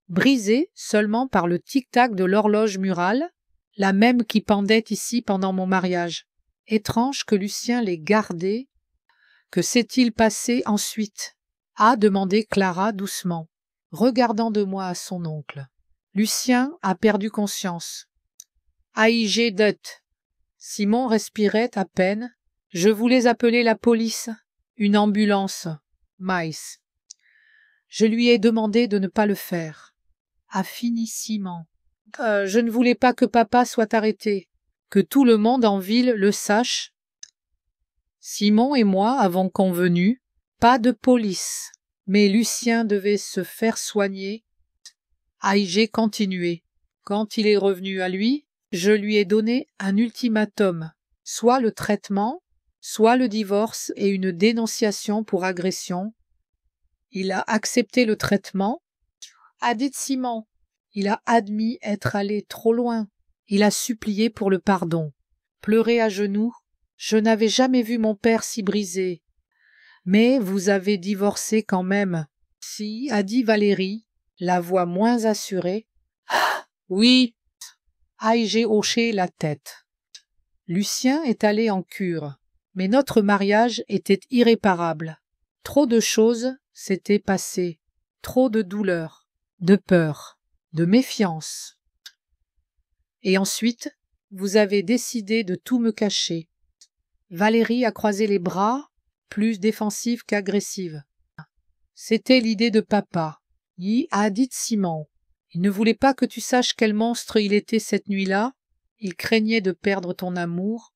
brisé seulement par le tic-tac de l'horloge murale, la même qui pendait ici pendant mon mariage. Étrange que Lucien l'ait gardée. Que s'est-il passé ensuite? A demandé Clara doucement, regardant de moi à son oncle. Lucien a perdu conscience. Aïgé dot. Simon respirait à peine. Je voulais appeler la police, une ambulance. Maïs. Je lui ai demandé de ne pas le faire. A fini Simon. Je ne voulais pas que papa soit arrêté, que tout le monde en ville le sache. Simon et moi avons convenu, pas de police, mais Lucien devait se faire soigner. Aïgé continuait. Quand il est revenu à lui, je lui ai donné un ultimatum, soit le traitement, soit le divorce et une dénonciation pour agression. Il a accepté le traitement, a dit Simon. Il a admis être allé trop loin. Il a supplié pour le pardon, pleuré à genoux. Je n'avais jamais vu mon père si brisé. Mais vous avez divorcé quand même. Si, a dit Valérie, la voix moins assurée. Oui. J'ai hoché la tête. Lucien est allé en cure, Mais notre mariage était irréparable. Trop de choses s'étaient passées, trop de douleur, de peur, de méfiance. Et ensuite, vous avez décidé de tout me cacher. Valérie a croisé les bras, plus défensive qu'agressive. C'était l'idée de papa. Il a dit Simon. Il ne voulait pas que tu saches quel monstre il était cette nuit-là. Il craignait de perdre ton amour.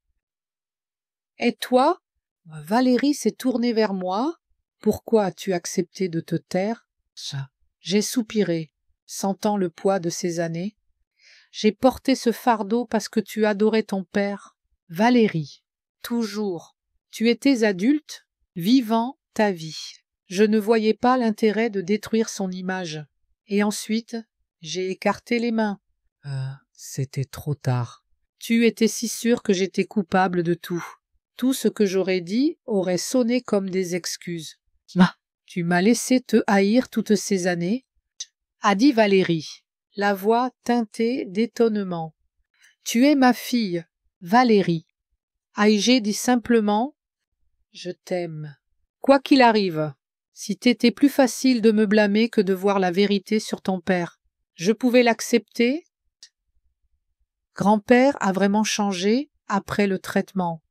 Et toi, Valérie s'est tournée vers moi. Pourquoi as-tu accepté de te taire? J'ai soupiré, sentant le poids de ces années. J'ai porté ce fardeau parce que tu adorais ton père. Valérie, toujours. Tu étais adulte, vivant ta vie. Je ne voyais pas l'intérêt de détruire son image. Et ensuite, j'ai écarté les mains. C'était trop tard. Tu étais si sûr que j'étais coupable de tout. Tout ce que j'aurais dit aurait sonné comme des excuses. Tu m'as laissé te haïr toutes ces années, a dit Valérie, la voix teintée d'étonnement. Tu es ma fille, Valérie. Aïgé dit simplement « Je t'aime ». Quoi qu'il arrive, si t'étais plus facile de me blâmer que de voir la vérité sur ton père, je pouvais l'accepter. Grand-père a vraiment changé après le traitement,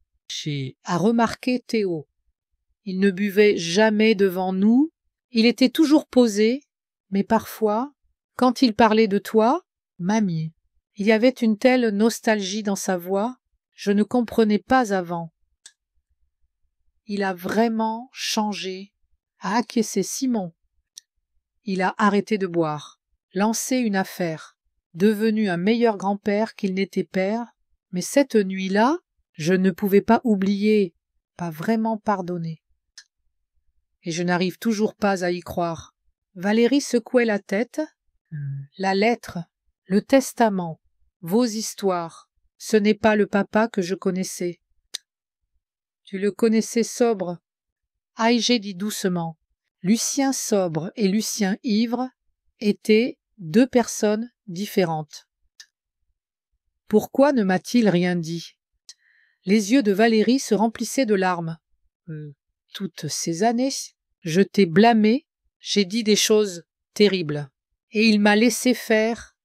a remarqué Théo. Il ne buvait jamais devant nous, il était toujours posé, mais parfois, quand il parlait de toi, mamie, il y avait une telle nostalgie dans sa voix, je ne comprenais pas avant. Il a vraiment changé, a acquiescé Simon. Il a arrêté de boire, lancé une affaire, devenu un meilleur grand-père qu'il n'était père, mais cette nuit-là, je ne pouvais pas oublier, pas vraiment pardonner. Et je n'arrive toujours pas à y croire. Valérie secouait la tête. La lettre, le testament, vos histoires, ce n'est pas le papa que je connaissais. Tu le connaissais sobre. Aïgé dit doucement. Lucien sobre et Lucien ivre étaient deux personnes différentes. Pourquoi ne m'a-t-il rien dit? Les yeux de Valérie se remplissaient de larmes. Toutes ces années, je t'ai blâmé, j'ai dit des choses terribles. Et il m'a laissé faire.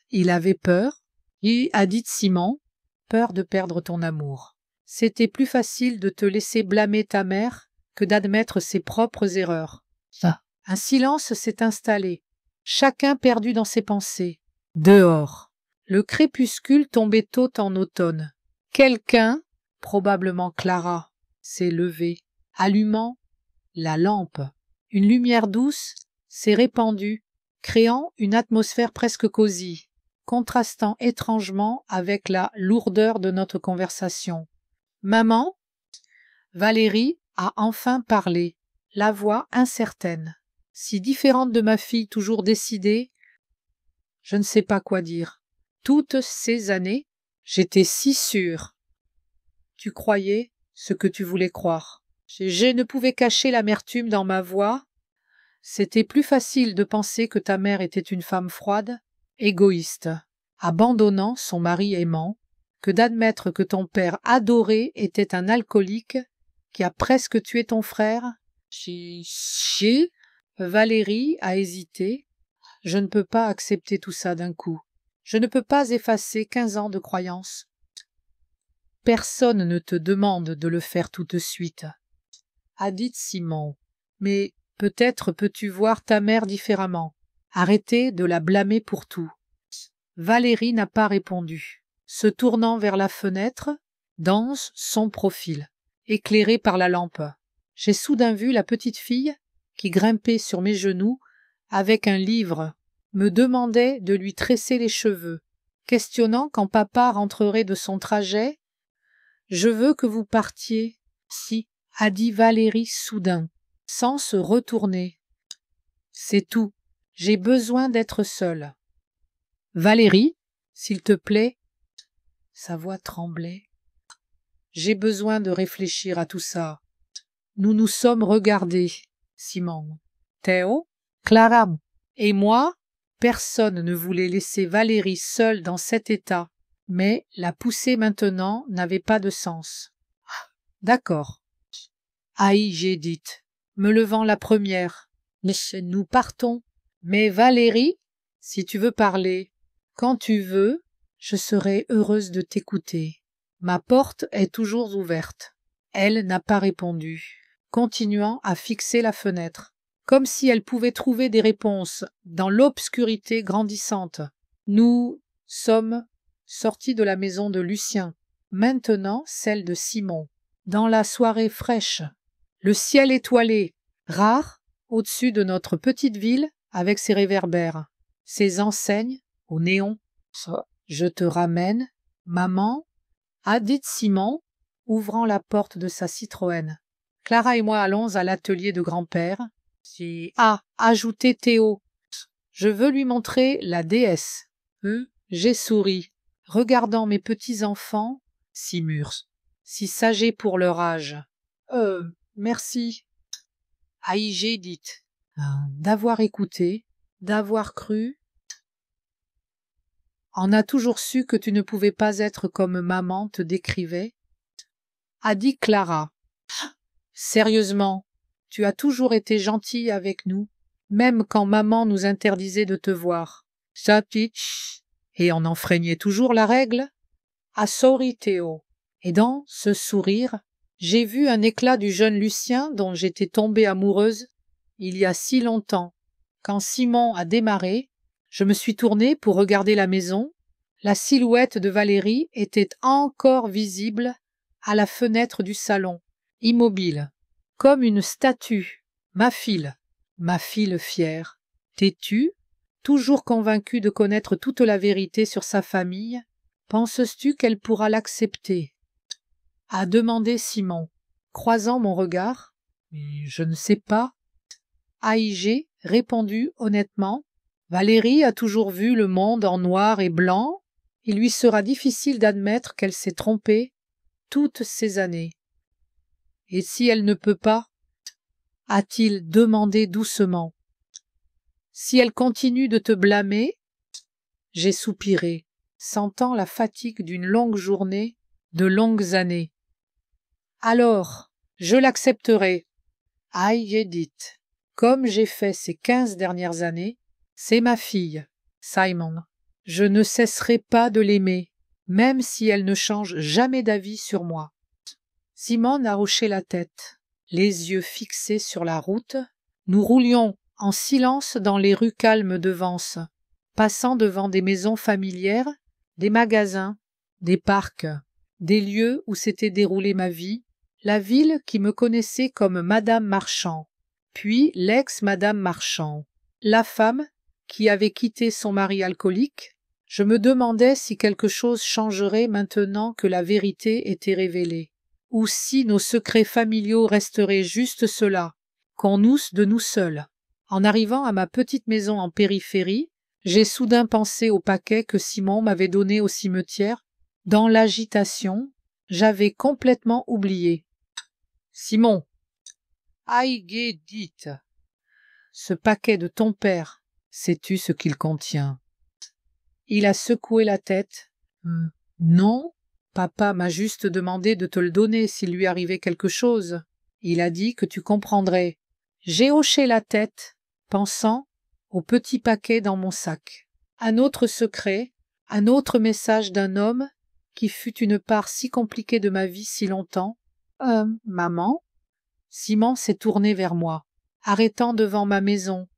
Il avait peur. Il a dit Simon, peur de perdre ton amour. C'était plus facile de te laisser blâmer ta mère que d'admettre ses propres erreurs. Un silence s'est installé, chacun perdu dans ses pensées. Dehors, le crépuscule tombait tôt en automne. Quelqu'un, probablement Clara, s'est levé, allumant la lampe. Une lumière douce s'est répandue, créant une atmosphère presque cosy, contrastant étrangement avec la lourdeur de notre conversation. « Maman ?» Valérie a enfin parlé, la voix incertaine, si différente de ma fille toujours décidée. Je ne sais pas quoi dire. Toutes ces années, j'étais si sûre. Tu croyais ce que tu voulais croire. Je ne pouvais cacher l'amertume dans ma voix. C'était plus facile de penser que ta mère était une femme froide, égoïste, abandonnant son mari aimant, que d'admettre que ton père adoré était un alcoolique qui a presque tué ton frère. Valérie a hésité. Je ne peux pas accepter tout ça d'un coup. Je ne peux pas effacer 15 ans de croyance. Personne ne te demande de le faire tout de suite, a dit Simon. Mais peut-être peux-tu voir ta mère différemment. Arrêtez de la blâmer pour tout. Valérie n'a pas répondu, se tournant vers la fenêtre, dans son profil, éclairé par la lampe. J'ai soudain vu la petite fille, qui grimpait sur mes genoux, avec un livre, me demandait de lui tresser les cheveux, questionnant quand papa rentrerait de son trajet. « Je veux que vous partiez, si, a dit Valérie soudain, sans se retourner. C'est tout, j'ai besoin d'être seule. Valérie, s'il te plaît. Sa voix tremblait. J'ai besoin de réfléchir à tout ça. Nous nous sommes regardés, Simon, Théo, Clara et moi. Personne ne voulait laisser Valérie seule dans cet état, mais la pousser maintenant n'avait pas de sens. D'accord. Aïe, j'ai dit, me levant la première. Mais nous partons. Mais Valérie, si tu veux parler, quand tu veux, je serai heureuse de t'écouter. Ma porte est toujours ouverte. Elle n'a pas répondu, continuant à fixer la fenêtre, comme si elle pouvait trouver des réponses dans l'obscurité grandissante. Nous sommes sortis de la maison de Lucien, maintenant celle de Simon, dans la soirée fraîche. Le ciel étoilé, rare, au-dessus de notre petite ville, avec ses réverbères, ses enseignes au néon. Je te ramène, maman, a dit Simon, ouvrant la porte de sa Citroën. Clara et moi allons à l'atelier de grand-père. Ah, ajouté Théo. Je veux lui montrer la déesse. J'ai souri, regardant mes petits-enfants, si mûrs, si sagés pour leur âge. Merci. Aïe, j'ai dit. D'avoir écouté, d'avoir cru. On a toujours su que tu ne pouvais pas être comme maman te décrivait, a dit Clara. Sérieusement, tu as toujours été gentille avec nous, même quand maman nous interdisait de te voir. Et on enfreignait toujours la règle. Ah, sorry, Théo. Et dans ce sourire, j'ai vu un éclat du jeune Lucien dont j'étais tombée amoureuse il y a si longtemps. Quand Simon a démarré, je me suis tournée pour regarder la maison. La silhouette de Valérie était encore visible à la fenêtre du salon, immobile, comme une statue. Ma fille fière, têtue, toujours convaincue de connaître toute la vérité sur sa famille, penses-tu qu'elle pourra l'accepter? A demandé Simon, croisant mon regard. Je ne sais pas. J'ai répondu honnêtement. Valérie a toujours vu le monde en noir et blanc. Il lui sera difficile d'admettre qu'elle s'est trompée toutes ces années. Et si elle ne peut pas, a-t-il demandé doucement. Si elle continue de te blâmer, j'ai soupiré, sentant la fatigue d'une longue journée, de longues années. Alors, je l'accepterai. J'ai dit, comme j'ai fait ces 15 dernières années, c'est ma fille, Simon. Je ne cesserai pas de l'aimer, même si elle ne change jamais d'avis sur moi. Simon a hoché la tête, les yeux fixés sur la route. Nous roulions en silence dans les rues calmes de Vence, passant devant des maisons familières, des magasins, des parcs, des lieux où s'était déroulée ma vie, la ville qui me connaissait comme Madame Marchand, puis l'ex-Madame Marchand, la femme qui avait quitté son mari alcoolique. Je me demandais si quelque chose changerait maintenant que la vérité était révélée, ou si nos secrets familiaux resteraient juste cela, qu'on ousse de nous seuls. En arrivant à ma petite maison en périphérie, j'ai soudain pensé au paquet que Simon m'avait donné au cimetière. Dans l'agitation, j'avais complètement oublié. Simon, dit, ce paquet de ton père, sais-tu ce qu'il contient? Il a secoué la tête. Non, papa m'a juste demandé de te le donner s'il lui arrivait quelque chose. Il a dit que tu comprendrais. J'ai hoché la tête, pensant au petit paquet dans mon sac. Un autre secret, un autre message d'un homme qui fut une part si compliquée de ma vie si longtemps. Maman? Simon s'est tourné vers moi, arrêtant devant ma maison.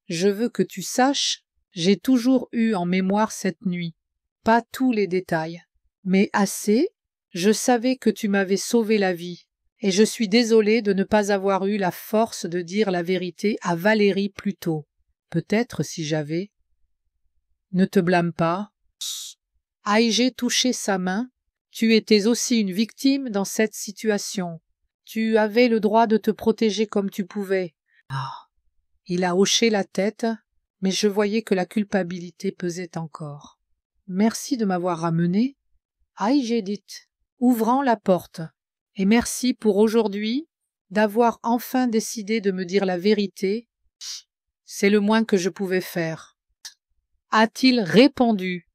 Je veux que tu saches, j'ai toujours eu en mémoire cette nuit. Pas tous les détails, mais assez. Je savais que tu m'avais sauvé la vie, et je suis désolée de ne pas avoir eu la force de dire la vérité à Valérie plus tôt. Peut-être si j'avais. Ne te blâme pas. J'ai touché sa main. Tu étais aussi une victime dans cette situation. Tu avais le droit de te protéger comme tu pouvais. Il a hoché la tête, mais je voyais que la culpabilité pesait encore. Merci de m'avoir ramené. J'ai dit, ouvrant la porte. Et merci pour aujourd'hui d'avoir enfin décidé de me dire la vérité. C'est le moins que je pouvais faire. A-t-il répondu.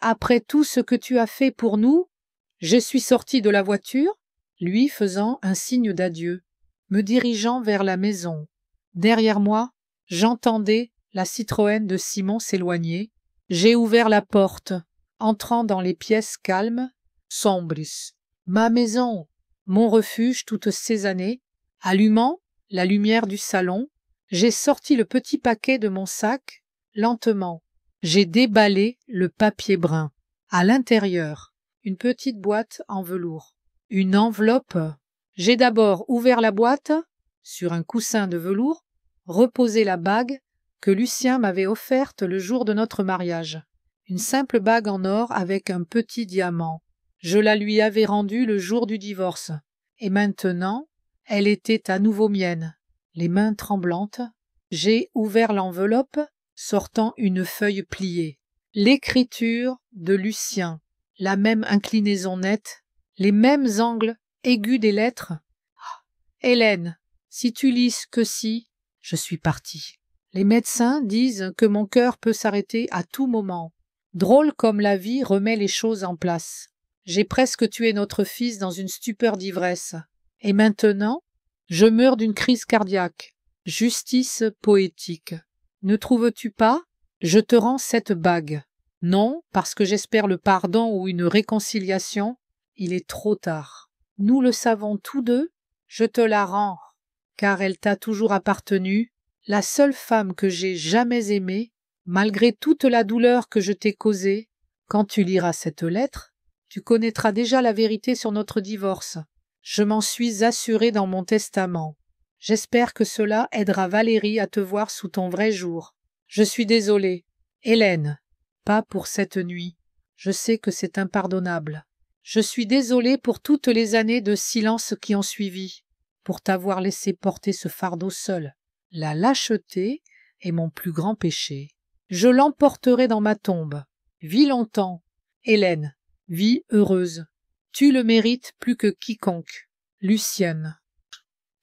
Après tout ce que tu as fait pour nous, je suis sortie de la voiture, lui faisant un signe d'adieu, me dirigeant vers la maison. Derrière moi, j'entendais la Citroën de Simon s'éloigner. J'ai ouvert la porte, entrant dans les pièces calmes, sombres. Ma maison, mon refuge toutes ces années, allumant la lumière du salon, j'ai sorti le petit paquet de mon sac, lentement. J'ai déballé le papier brun. À l'intérieur, une petite boîte en velours. Une enveloppe. J'ai d'abord ouvert la boîte, sur un coussin de velours, reposé la bague que Lucien m'avait offerte le jour de notre mariage. Une simple bague en or avec un petit diamant. Je la lui avais rendue le jour du divorce. Et maintenant, elle était à nouveau mienne. Les mains tremblantes, j'ai ouvert l'enveloppe, sortant une feuille pliée. L'écriture de Lucien, la même inclinaison nette, les mêmes angles aigus des lettres. Hélène, si tu lis que si, je suis partie. Les médecins disent que mon cœur peut s'arrêter à tout moment. Drôle comme la vie remet les choses en place. J'ai presque tué notre fils dans une stupeur d'ivresse. Et maintenant, je meurs d'une crise cardiaque. Justice poétique. Ne trouves-tu pas? Je te rends cette bague. Non, parce que j'espère le pardon ou une réconciliation. Il est trop tard. Nous le savons tous deux. Je te la rends, car elle t'a toujours appartenu, la seule femme que j'ai jamais aimée, malgré toute la douleur que je t'ai causée. Quand tu liras cette lettre, tu connaîtras déjà la vérité sur notre divorce. Je m'en suis assurée dans mon testament. J'espère que cela aidera Valérie à te voir sous ton vrai jour. Je suis désolée. Hélène, pas pour cette nuit. Je sais que c'est impardonnable. Je suis désolée pour toutes les années de silence qui ont suivi, pour t'avoir laissé porter ce fardeau seul. La lâcheté est mon plus grand péché. Je l'emporterai dans ma tombe. Vis longtemps, Hélène, vis heureuse. Tu le mérites plus que quiconque. Lucienne.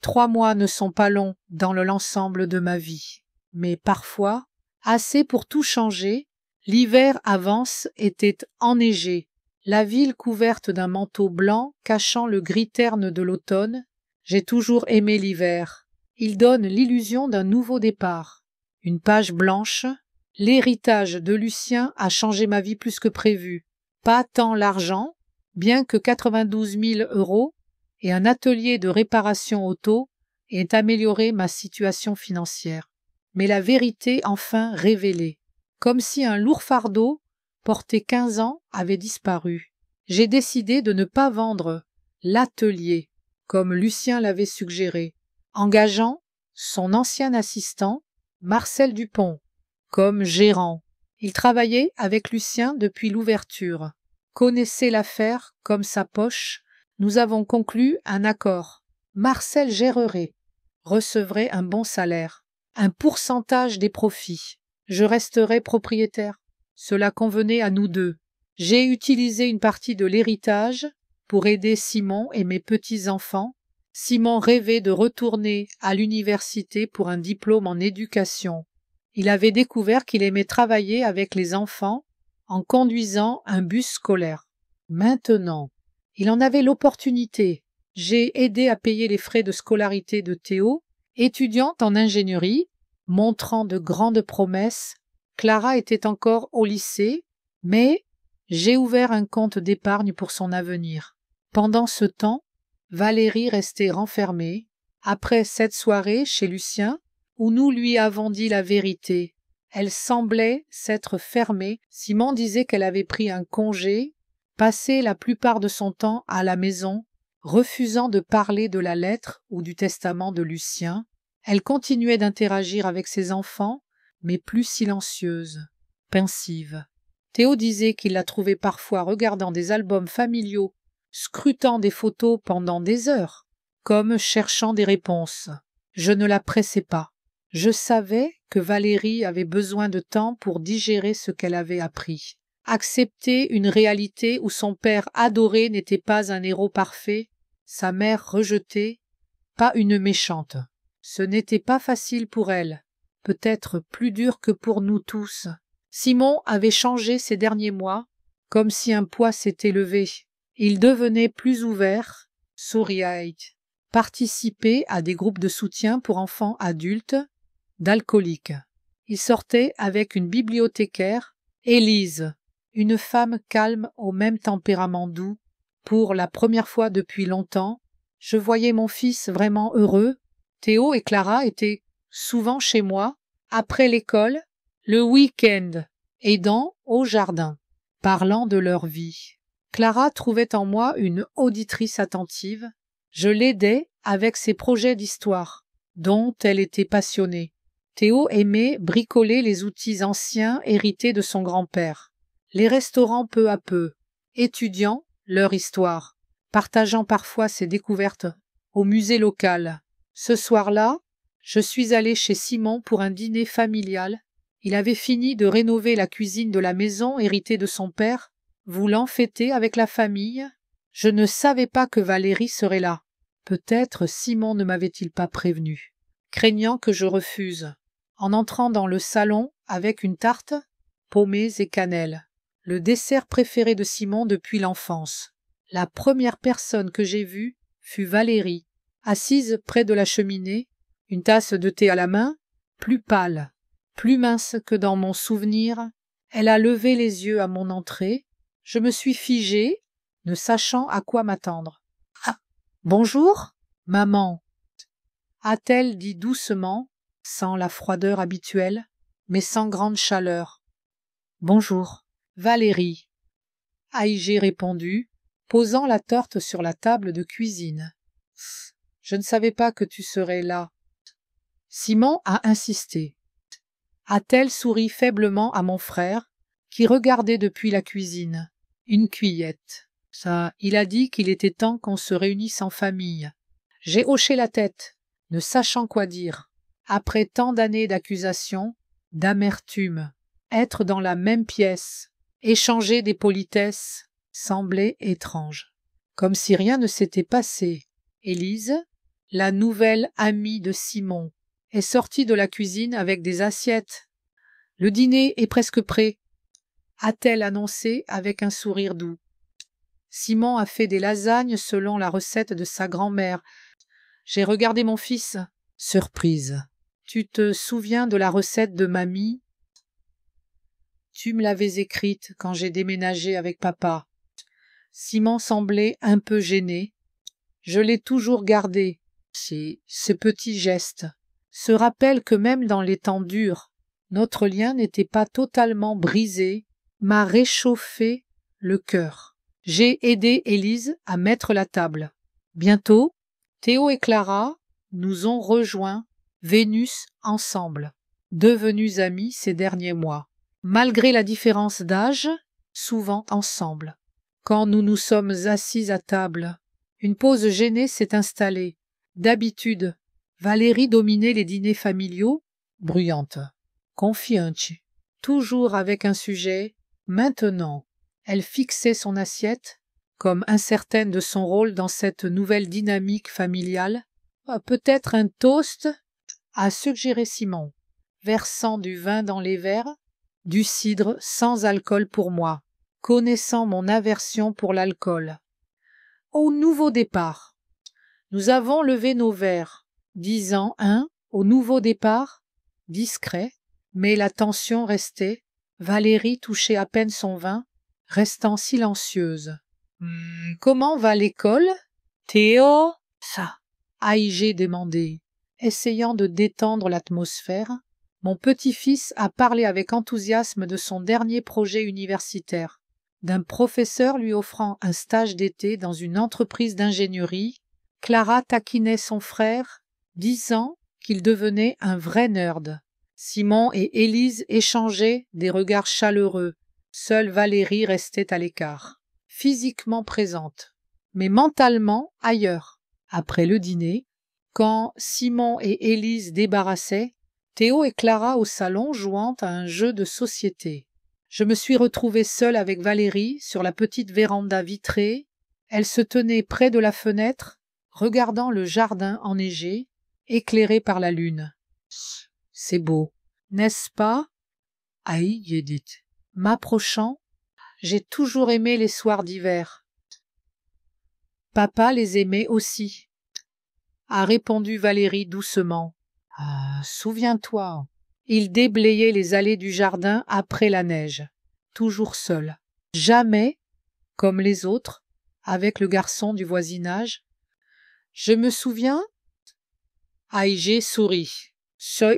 3 mois ne sont pas longs dans l'ensemble de ma vie, mais parfois, assez pour tout changer, l'hiver avance était enneigé, la ville couverte d'un manteau blanc cachant le gris terne de l'automne. J'ai toujours aimé l'hiver. Il donne l'illusion d'un nouveau départ. Une page blanche, l'héritage de Lucien a changé ma vie plus que prévu. Pas tant l'argent, bien que 92 000 € et un atelier de réparation auto aient amélioré ma situation financière. Mais la vérité enfin révélée, comme si un lourd fardeau, porté 15 ans, avait disparu. J'ai décidé de ne pas vendre l'atelier, comme Lucien l'avait suggéré, engageant son ancien assistant, Marcel Dupont, comme gérant. Il travaillait avec Lucien depuis l'ouverture, connaissait l'affaire comme sa poche. Nous avons conclu un accord. Marcel gérerait, recevrait un bon salaire, un pourcentage des profits. Je resterai propriétaire. Cela convenait à nous deux. J'ai utilisé une partie de l'héritage pour aider Simon et mes petits-enfants. Simon rêvait de retourner à l'université pour un diplôme en éducation. Il avait découvert qu'il aimait travailler avec les enfants en conduisant un bus scolaire. Maintenant, il en avait l'opportunité. J'ai aidé à payer les frais de scolarité de Théo, étudiante en ingénierie, montrant de grandes promesses. Clara était encore au lycée, mais j'ai ouvert un compte d'épargne pour son avenir. Pendant ce temps, Valérie restait renfermée. Après cette soirée chez Lucien, où nous lui avons dit la vérité, elle semblait s'être fermée. Simon disait qu'elle avait pris un congé, passé la plupart de son temps à la maison, refusant de parler de la lettre ou du testament de Lucien. Elle continuait d'interagir avec ses enfants, mais plus silencieuse, pensive. Théo disait qu'il la trouvait parfois regardant des albums familiaux, scrutant des photos pendant des heures, comme cherchant des réponses. Je ne la pressais pas. Je savais que Valérie avait besoin de temps pour digérer ce qu'elle avait appris. Accepter une réalité où son père adoré n'était pas un héros parfait, sa mère rejetée, pas une méchante. Ce n'était pas facile pour elle, peut-être plus dur que pour nous tous. Simon avait changé ces derniers mois, comme si un poids s'était levé. Il devenait plus ouvert, souriait, participer à des groupes de soutien pour enfants adultes, d'alcooliques. Il sortait avec une bibliothécaire, Élise, une femme calme au même tempérament doux. Pour la première fois depuis longtemps, je voyais mon fils vraiment heureux. Théo et Clara étaient souvent chez moi, après l'école, le week-end, aidant au jardin, parlant de leur vie. Clara trouvait en moi une auditrice attentive. Je l'aidais avec ses projets d'histoire, dont elle était passionnée. Théo aimait bricoler les outils anciens hérités de son grand-père, les restaurant peu à peu, étudiant leur histoire, partageant parfois ses découvertes au musée local. Ce soir-là, je suis allée chez Simon pour un dîner familial. Il avait fini de rénover la cuisine de la maison héritée de son père, voulant fêter avec la famille. Je ne savais pas que Valérie serait là. Peut-être Simon ne m'avait-il pas prévenu, craignant que je refuse. En entrant dans le salon avec une tarte, pommées et cannelle, le dessert préféré de Simon depuis l'enfance. La première personne que j'ai vue fut Valérie, assise près de la cheminée, une tasse de thé à la main, plus pâle, plus mince que dans mon souvenir. Elle a levé les yeux à mon entrée. Je me suis figée, ne sachant à quoi m'attendre. « Ah, bonjour, maman » a-t-elle dit doucement, sans la froideur habituelle, mais sans grande chaleur. « Bonjour, Valérie » ai-je répondu, posant la tarte sur la table de cuisine. « Je ne savais pas que tu serais là. » Simon a insisté. A-t-elle souri faiblement à mon frère, qui regardait depuis la cuisine. Une cueillette. Ça, il a dit qu'il était temps qu'on se réunisse en famille. J'ai hoché la tête, ne sachant quoi dire. Après tant d'années d'accusations, d'amertume, être dans la même pièce, échanger des politesses, semblait étrange. Comme si rien ne s'était passé. Élise, la nouvelle amie de Simon, est sortie de la cuisine avec des assiettes. « Le dîner est presque prêt », a-t-elle annoncé avec un sourire doux. Simon a fait des lasagnes selon la recette de sa grand-mère. J'ai regardé mon fils, surprise. « Tu te souviens de la recette de mamie ? Tu me l'avais écrite quand j'ai déménagé avec papa. » Simon semblait un peu gêné. Je l'ai toujours gardé, ce petit geste, ce rappel que même dans les temps durs, notre lien n'était pas totalement brisé, m'a réchauffé le cœur. J'ai aidé Élise à mettre la table. Bientôt, Théo et Clara nous ont rejoints, Vénus ensemble, devenus amis ces derniers mois. Malgré la différence d'âge, souvent ensemble. Quand nous nous sommes assis à table, une pause gênée s'est installée. D'habitude, Valérie dominait les dîners familiaux, bruyante, confiante, toujours avec un sujet. Maintenant, elle fixait son assiette, comme incertaine de son rôle dans cette nouvelle dynamique familiale. Peut-être un toast, a suggéré Simon, versant du vin dans les verres, du cidre sans alcool pour moi, connaissant mon aversion pour l'alcool. Au nouveau départ. Nous avons levé nos verres, disant un au nouveau départ, discret, mais la tension restait. Valérie touchait à peine son vin, restant silencieuse. Comment va l'école, Théo? Ça, ai-je demandé, essayant de détendre l'atmosphère. Mon petit-fils a parlé avec enthousiasme de son dernier projet universitaire, d'un professeur lui offrant un stage d'été dans une entreprise d'ingénierie. Clara taquinait son frère, disant qu'il devenait un vrai nerd. Simon et Élise échangeaient des regards chaleureux. Seule Valérie restait à l'écart, physiquement présente, mais mentalement ailleurs. Après le dîner, quand Simon et Élise débarrassaient, Théo et Clara au salon jouant à un jeu de société. Je me suis retrouvée seule avec Valérie sur la petite véranda vitrée. Elle se tenait près de la fenêtre, regardant le jardin enneigé, éclairé par la lune. « C'est beau, n'est-ce pas ?» ai-je dit. M'approchant, j'ai toujours aimé les soirs d'hiver. Papa les aimait aussi, a répondu Valérie doucement. Ah, souviens-toi, il déblayait les allées du jardin après la neige, toujours seul. Jamais, comme les autres, avec le garçon du voisinage. Je me souviens. Aïgé sourit.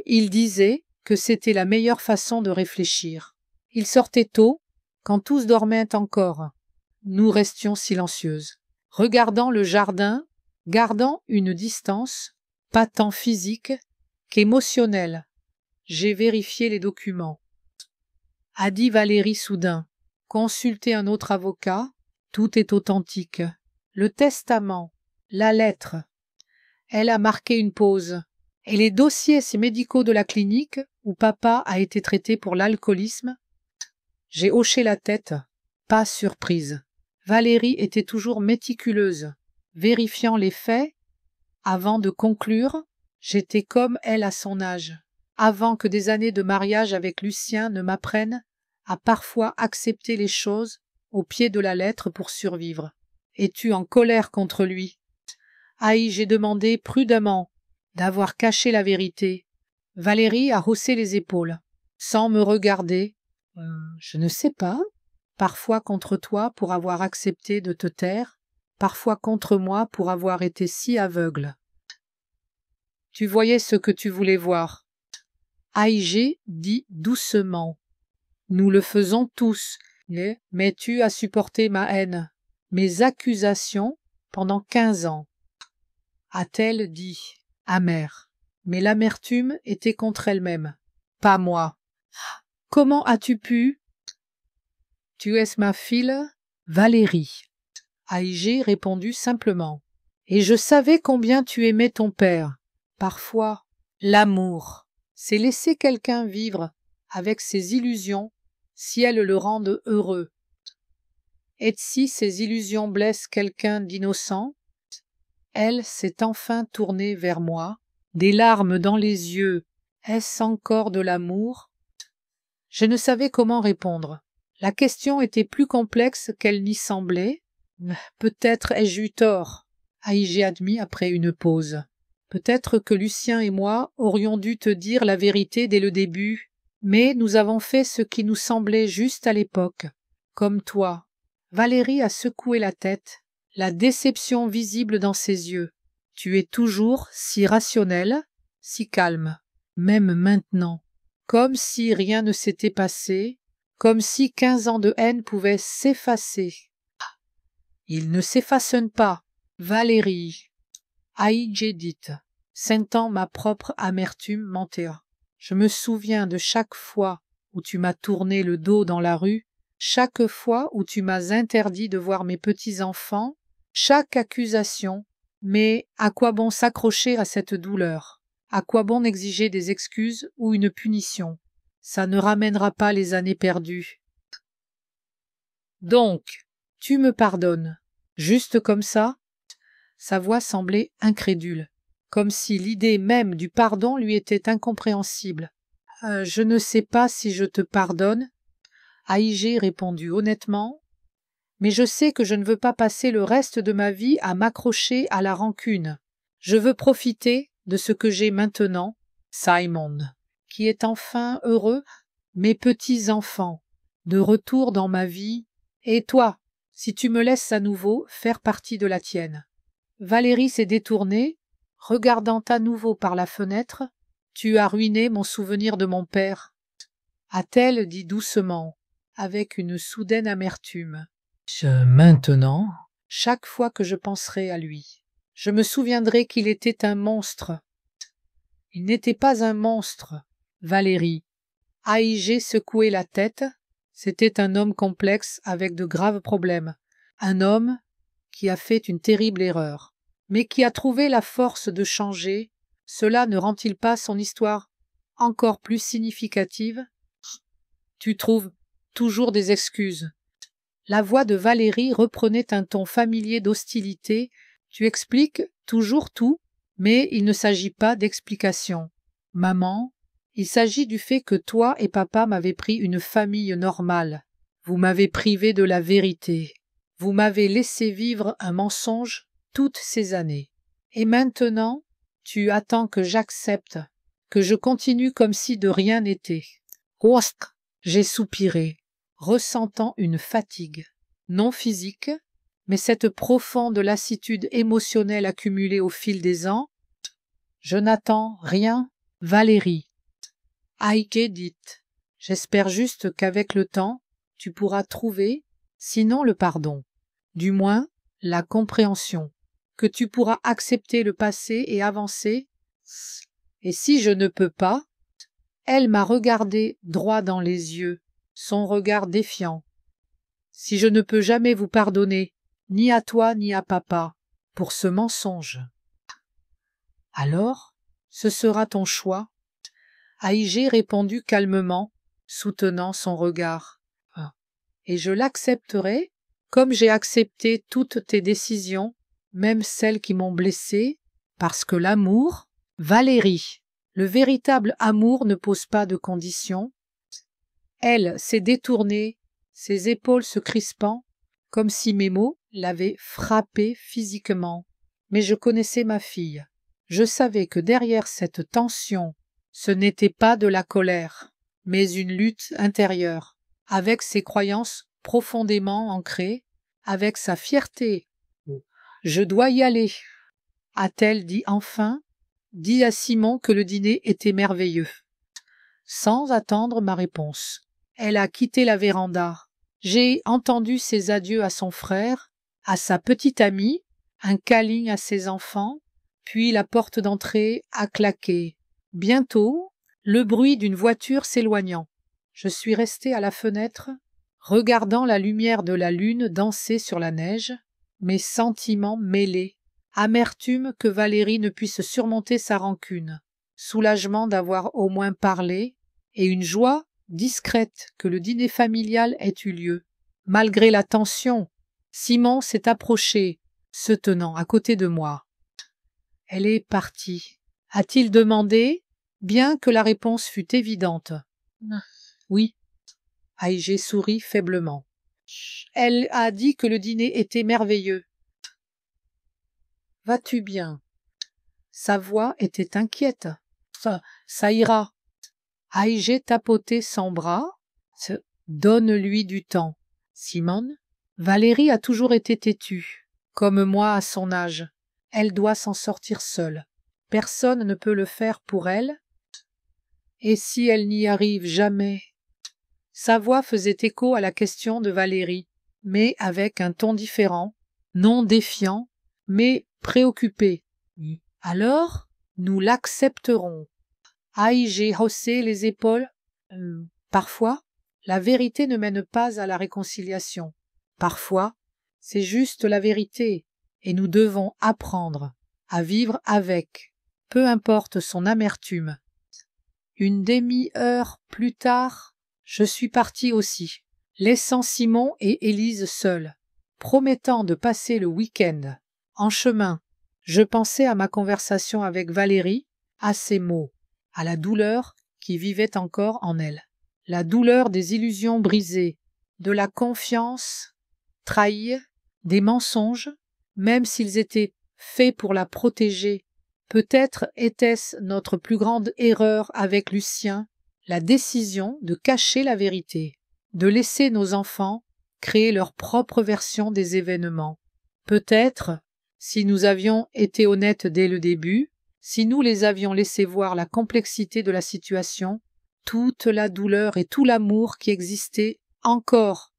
Il disait que c'était la meilleure façon de réfléchir. Il sortait tôt, quand tous dormaient encore. Nous restions silencieuses, regardant le jardin, gardant une distance, pas tant physique qu'émotionnelle. J'ai vérifié les documents. A dit Valérie soudain. Consultez un autre avocat, tout est authentique. Le testament, la lettre. Elle a marqué une pause. Et les dossiers médicaux de la clinique où papa a été traité pour l'alcoolisme? J'ai hoché la tête, pas surprise. Valérie était toujours méticuleuse, vérifiant les faits. Avant de conclure, j'étais comme elle à son âge, avant que des années de mariage avec Lucien ne m'apprennent à parfois accepter les choses au pied de la lettre pour survivre. Es-tu en colère contre lui? Aïe, j'ai demandé prudemment d'avoir caché la vérité. Valérie a haussé les épaules, sans me regarder. Je ne sais pas. Parfois contre toi pour avoir accepté de te taire, parfois contre moi pour avoir été si aveugle. Tu voyais ce que tu voulais voir. Aïgé dit doucement. Nous le faisons tous, mais tu as supporté ma haine, mes accusations pendant 15 ans. A-t-elle dit, amère. Mais l'amertume était contre elle-même, pas moi. Comment as-tu pu? Tu es ma fille, Valérie. Aïgé répondit simplement. Et je savais combien tu aimais ton père. Parfois, l'amour, c'est laisser quelqu'un vivre avec ses illusions si elles le rendent heureux. Et si ces illusions blessent quelqu'un d'innocent? Elle s'est enfin tournée vers moi, des larmes dans les yeux. Est-ce encore de l'amour? Je ne savais comment répondre. La question était plus complexe qu'elle n'y semblait. Peut-être ai-je eu tort, ai-je admis après une pause. Peut-être que Lucien et moi aurions dû te dire la vérité dès le début, mais nous avons fait ce qui nous semblait juste à l'époque. Comme toi. Valérie a secoué la tête, la déception visible dans ses yeux. Tu es toujours si rationnel, si calme, même maintenant, comme si rien ne s'était passé, comme si 15 ans de haine pouvaient s'effacer. Ils ne s'effacent pas, Valérie. Aïe dit, sentant ma propre amertume monter. Je me souviens de chaque fois où tu m'as tourné le dos dans la rue, chaque fois où tu m'as interdit de voir mes petits-enfants, chaque accusation. Mais à quoi bon s'accrocher à cette douleur? À quoi bon exiger des excuses ou une punition? Ça ne ramènera pas les années perdues. Donc, tu me pardonnes, juste comme ça? Sa voix semblait incrédule, comme si l'idée même du pardon lui était incompréhensible. Je ne sais pas si je te pardonne, Aïgé répondit honnêtement, mais je sais que je ne veux pas passer le reste de ma vie à m'accrocher à la rancune. Je veux profiter de ce que j'ai maintenant, Simon, qui est enfin heureux, mes petits-enfants, de retour dans ma vie, et toi, si tu me laisses à nouveau faire partie de la tienne. Valérie s'est détournée, regardant à nouveau par la fenêtre. Tu as ruiné mon souvenir de mon père, a-t-elle dit doucement, avec une soudaine amertume. Maintenant, chaque fois que je penserai à lui, je me souviendrai qu'il était un monstre. Il n'était pas un monstre, Valérie. Aïgé secouait la tête. C'était un homme complexe avec de graves problèmes. Un homme qui a fait une terrible erreur, mais qui a trouvé la force de changer. Cela ne rend-il pas son histoire encore plus significative? Tu trouves toujours des excuses. La voix de Valérie reprenait un ton familier d'hostilité. Tu expliques toujours tout, mais il ne s'agit pas d'explication. Maman, il s'agit du fait que toi et papa m'avez pris une famille normale. Vous m'avez privé de la vérité. Vous m'avez laissé vivre un mensonge toutes ces années. Et maintenant, tu attends que j'accepte, que je continue comme si de rien n'était. Ouask, j'ai soupiré, ressentant une fatigue, non physique, mais cette profonde lassitude émotionnelle accumulée au fil des ans. Je n'attends rien, Valérie. Aïké dit, j'espère juste qu'avec le temps, tu pourras trouver, sinon le pardon, du moins la compréhension, que tu pourras accepter le passé et avancer. Et si je ne peux pas, elle m'a regardé droit dans les yeux, son regard défiant. Si je ne peux jamais vous pardonner, ni à toi ni à papa, pour ce mensonge, alors ce sera ton choix. Aïgé répondit calmement, soutenant son regard. Et je l'accepterai, comme j'ai accepté toutes tes décisions, même celles qui m'ont blessé, parce que l'amour, Valérie, le véritable amour ne pose pas de conditions. Elle s'est détournée, ses épaules se crispant, comme si mes mots l'avaient frappée physiquement. Mais je connaissais ma fille. Je savais que derrière cette tension, ce n'était pas de la colère, mais une lutte intérieure, avec ses croyances profondément ancrées, avec sa fierté. « Je dois y aller », a-t-elle dit enfin. Dis à Simon que le dîner était merveilleux. Sans attendre ma réponse, elle a quitté la véranda. J'ai entendu ses adieux à son frère, à sa petite amie, un câlin à ses enfants, puis la porte d'entrée a claqué. Bientôt, le bruit d'une voiture s'éloignant. Je suis restée à la fenêtre, regardant la lumière de la lune danser sur la neige, mes sentiments mêlés, amertume que Valérie ne puisse surmonter sa rancune, soulagement d'avoir au moins parlé, et une joie discrète que le dîner familial ait eu lieu. Malgré la tension, Simon s'est approché, se tenant à côté de moi. « Elle est partie », a-t-il demandé, bien que la réponse fût évidente. « Oui », Aïgé sourit faiblement. « Elle a dit que le dîner était merveilleux. »« Vas-tu bien ?» Sa voix était inquiète. « Ça ira. » Aïgé tapotait son bras. « Donne-lui du temps. » Simone, Valérie a toujours été têtue, comme moi à son âge. Elle doit s'en sortir seule. Personne ne peut le faire pour elle. Et si elle n'y arrive jamais? Sa voix faisait écho à la question de Valérie, mais avec un ton différent, non défiant, mais préoccupé. Alors, nous l'accepterons. J'ai haussé les épaules. Parfois, la vérité ne mène pas à la réconciliation. Parfois, c'est juste la vérité, et nous devons apprendre à vivre avec, peu importe son amertume. Une demi-heure plus tard, je suis partie aussi, laissant Simon et Élise seuls, promettant de passer le week-end. En chemin, je pensais à ma conversation avec Valérie, à ses mots, à la douleur qui vivait encore en elle, la douleur des illusions brisées, de la confiance trahie, des mensonges, même s'ils étaient faits pour la protéger. Peut-être était-ce notre plus grande erreur avec Lucien, la décision de cacher la vérité, de laisser nos enfants créer leur propre version des événements. Peut-être, si nous avions été honnêtes dès le début, si nous les avions laissés voir la complexité de la situation, toute la douleur et tout l'amour qui existait encore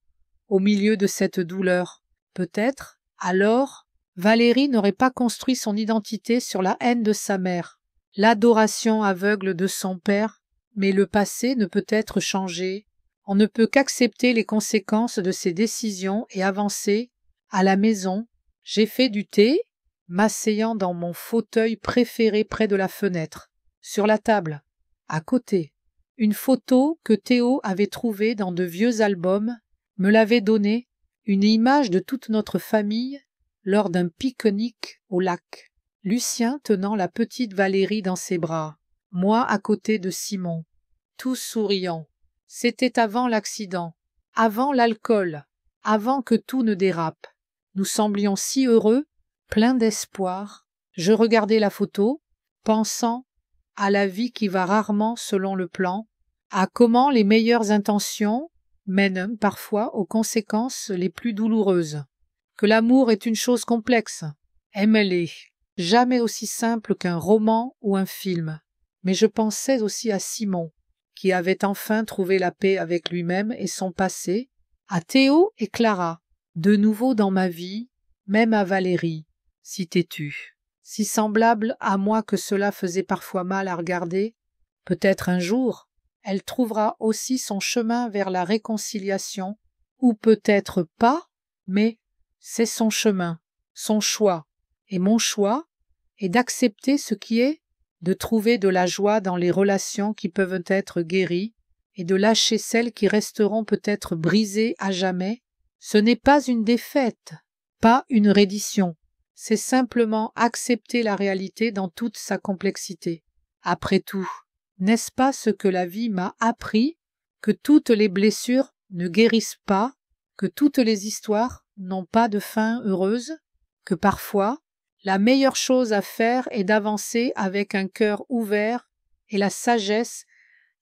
au milieu de cette douleur, peut-être, alors, Valérie n'aurait pas construit son identité sur la haine de sa mère, l'adoration aveugle de son père, mais le passé ne peut être changé. On ne peut qu'accepter les conséquences de ses décisions et avancer. À la maison, j'ai fait du thé, m'asseyant dans mon fauteuil préféré près de la fenêtre. Sur la table, à côté, une photo que Théo avait trouvée dans de vieux albums me l'avait donnée, une image de toute notre famille lors d'un pique-nique au lac. Lucien tenant la petite Valérie dans ses bras, moi à côté de Simon, tous souriants. C'était avant l'accident, avant l'alcool, avant que tout ne dérape. Nous semblions si heureux, pleins d'espoir. Je regardais la photo, pensant à la vie qui va rarement selon le plan, à comment les meilleures intentions mènent parfois aux conséquences les plus douloureuses, que l'amour est une chose complexe, aime-les, jamais aussi simple qu'un roman ou un film. Mais je pensais aussi à Simon, qui avait enfin trouvé la paix avec lui-même et son passé, à Théo et Clara, de nouveau dans ma vie, même à Valérie, si têtue, si semblable à moi que cela faisait parfois mal à regarder. Peut-être un jour, elle trouvera aussi son chemin vers la réconciliation, ou peut-être pas, mais c'est son chemin, son choix, et mon choix est d'accepter ce qui est, de trouver de la joie dans les relations qui peuvent être guéries, et de lâcher celles qui resteront peut-être brisées à jamais. Ce n'est pas une défaite, pas une reddition, c'est simplement accepter la réalité dans toute sa complexité. Après tout, n'est-ce pas ce que la vie m'a appris, que toutes les blessures ne guérissent pas, que toutes les histoires n'ont pas de fin heureuse, que parfois, la meilleure chose à faire est d'avancer avec un cœur ouvert et la sagesse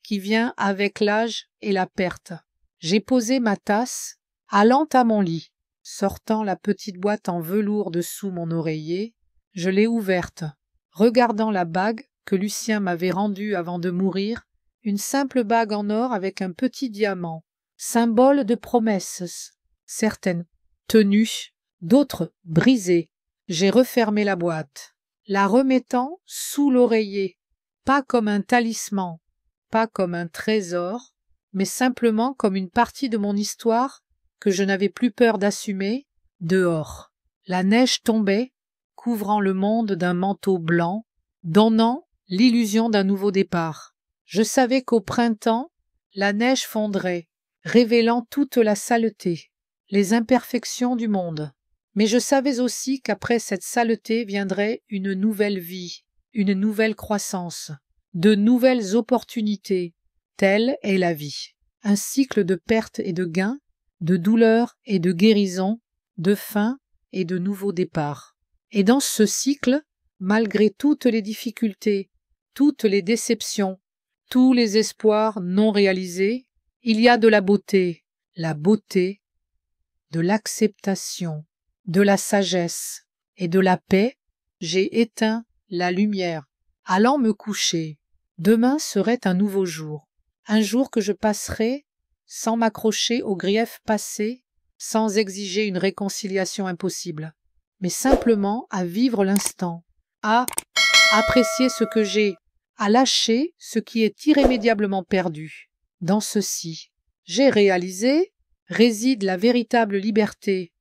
qui vient avec l'âge et la perte. J'ai posé ma tasse, allant à mon lit, sortant la petite boîte en velours dessous mon oreiller, je l'ai ouverte, regardant la bague que Lucien m'avait rendue avant de mourir, une simple bague en or avec un petit diamant, symbole de promesses, certaines tenues, d'autres brisées. J'ai refermé la boîte, la remettant sous l'oreiller, pas comme un talisman, pas comme un trésor, mais simplement comme une partie de mon histoire que je n'avais plus peur d'assumer. Dehors, la neige tombait, couvrant le monde d'un manteau blanc, donnant l'illusion d'un nouveau départ. Je savais qu'au printemps, la neige fondrait, révélant toute la saleté, les imperfections du monde. Mais je savais aussi qu'après cette saleté viendrait une nouvelle vie, une nouvelle croissance, de nouvelles opportunités. Telle est la vie. Un cycle de pertes et de gains, de douleurs et de guérisons, de fins et de nouveaux départs. Et dans ce cycle, malgré toutes les difficultés, toutes les déceptions, tous les espoirs non réalisés, il y a de la beauté de l'acceptation, de la sagesse et de la paix. J'ai éteint la lumière, allant me coucher. Demain serait un nouveau jour, un jour que je passerai sans m'accrocher aux griefs passés, sans exiger une réconciliation impossible, mais simplement à vivre l'instant, à apprécier ce que j'ai, à lâcher ce qui est irrémédiablement perdu. Dans ceci, j'ai réalisé, réside la véritable liberté,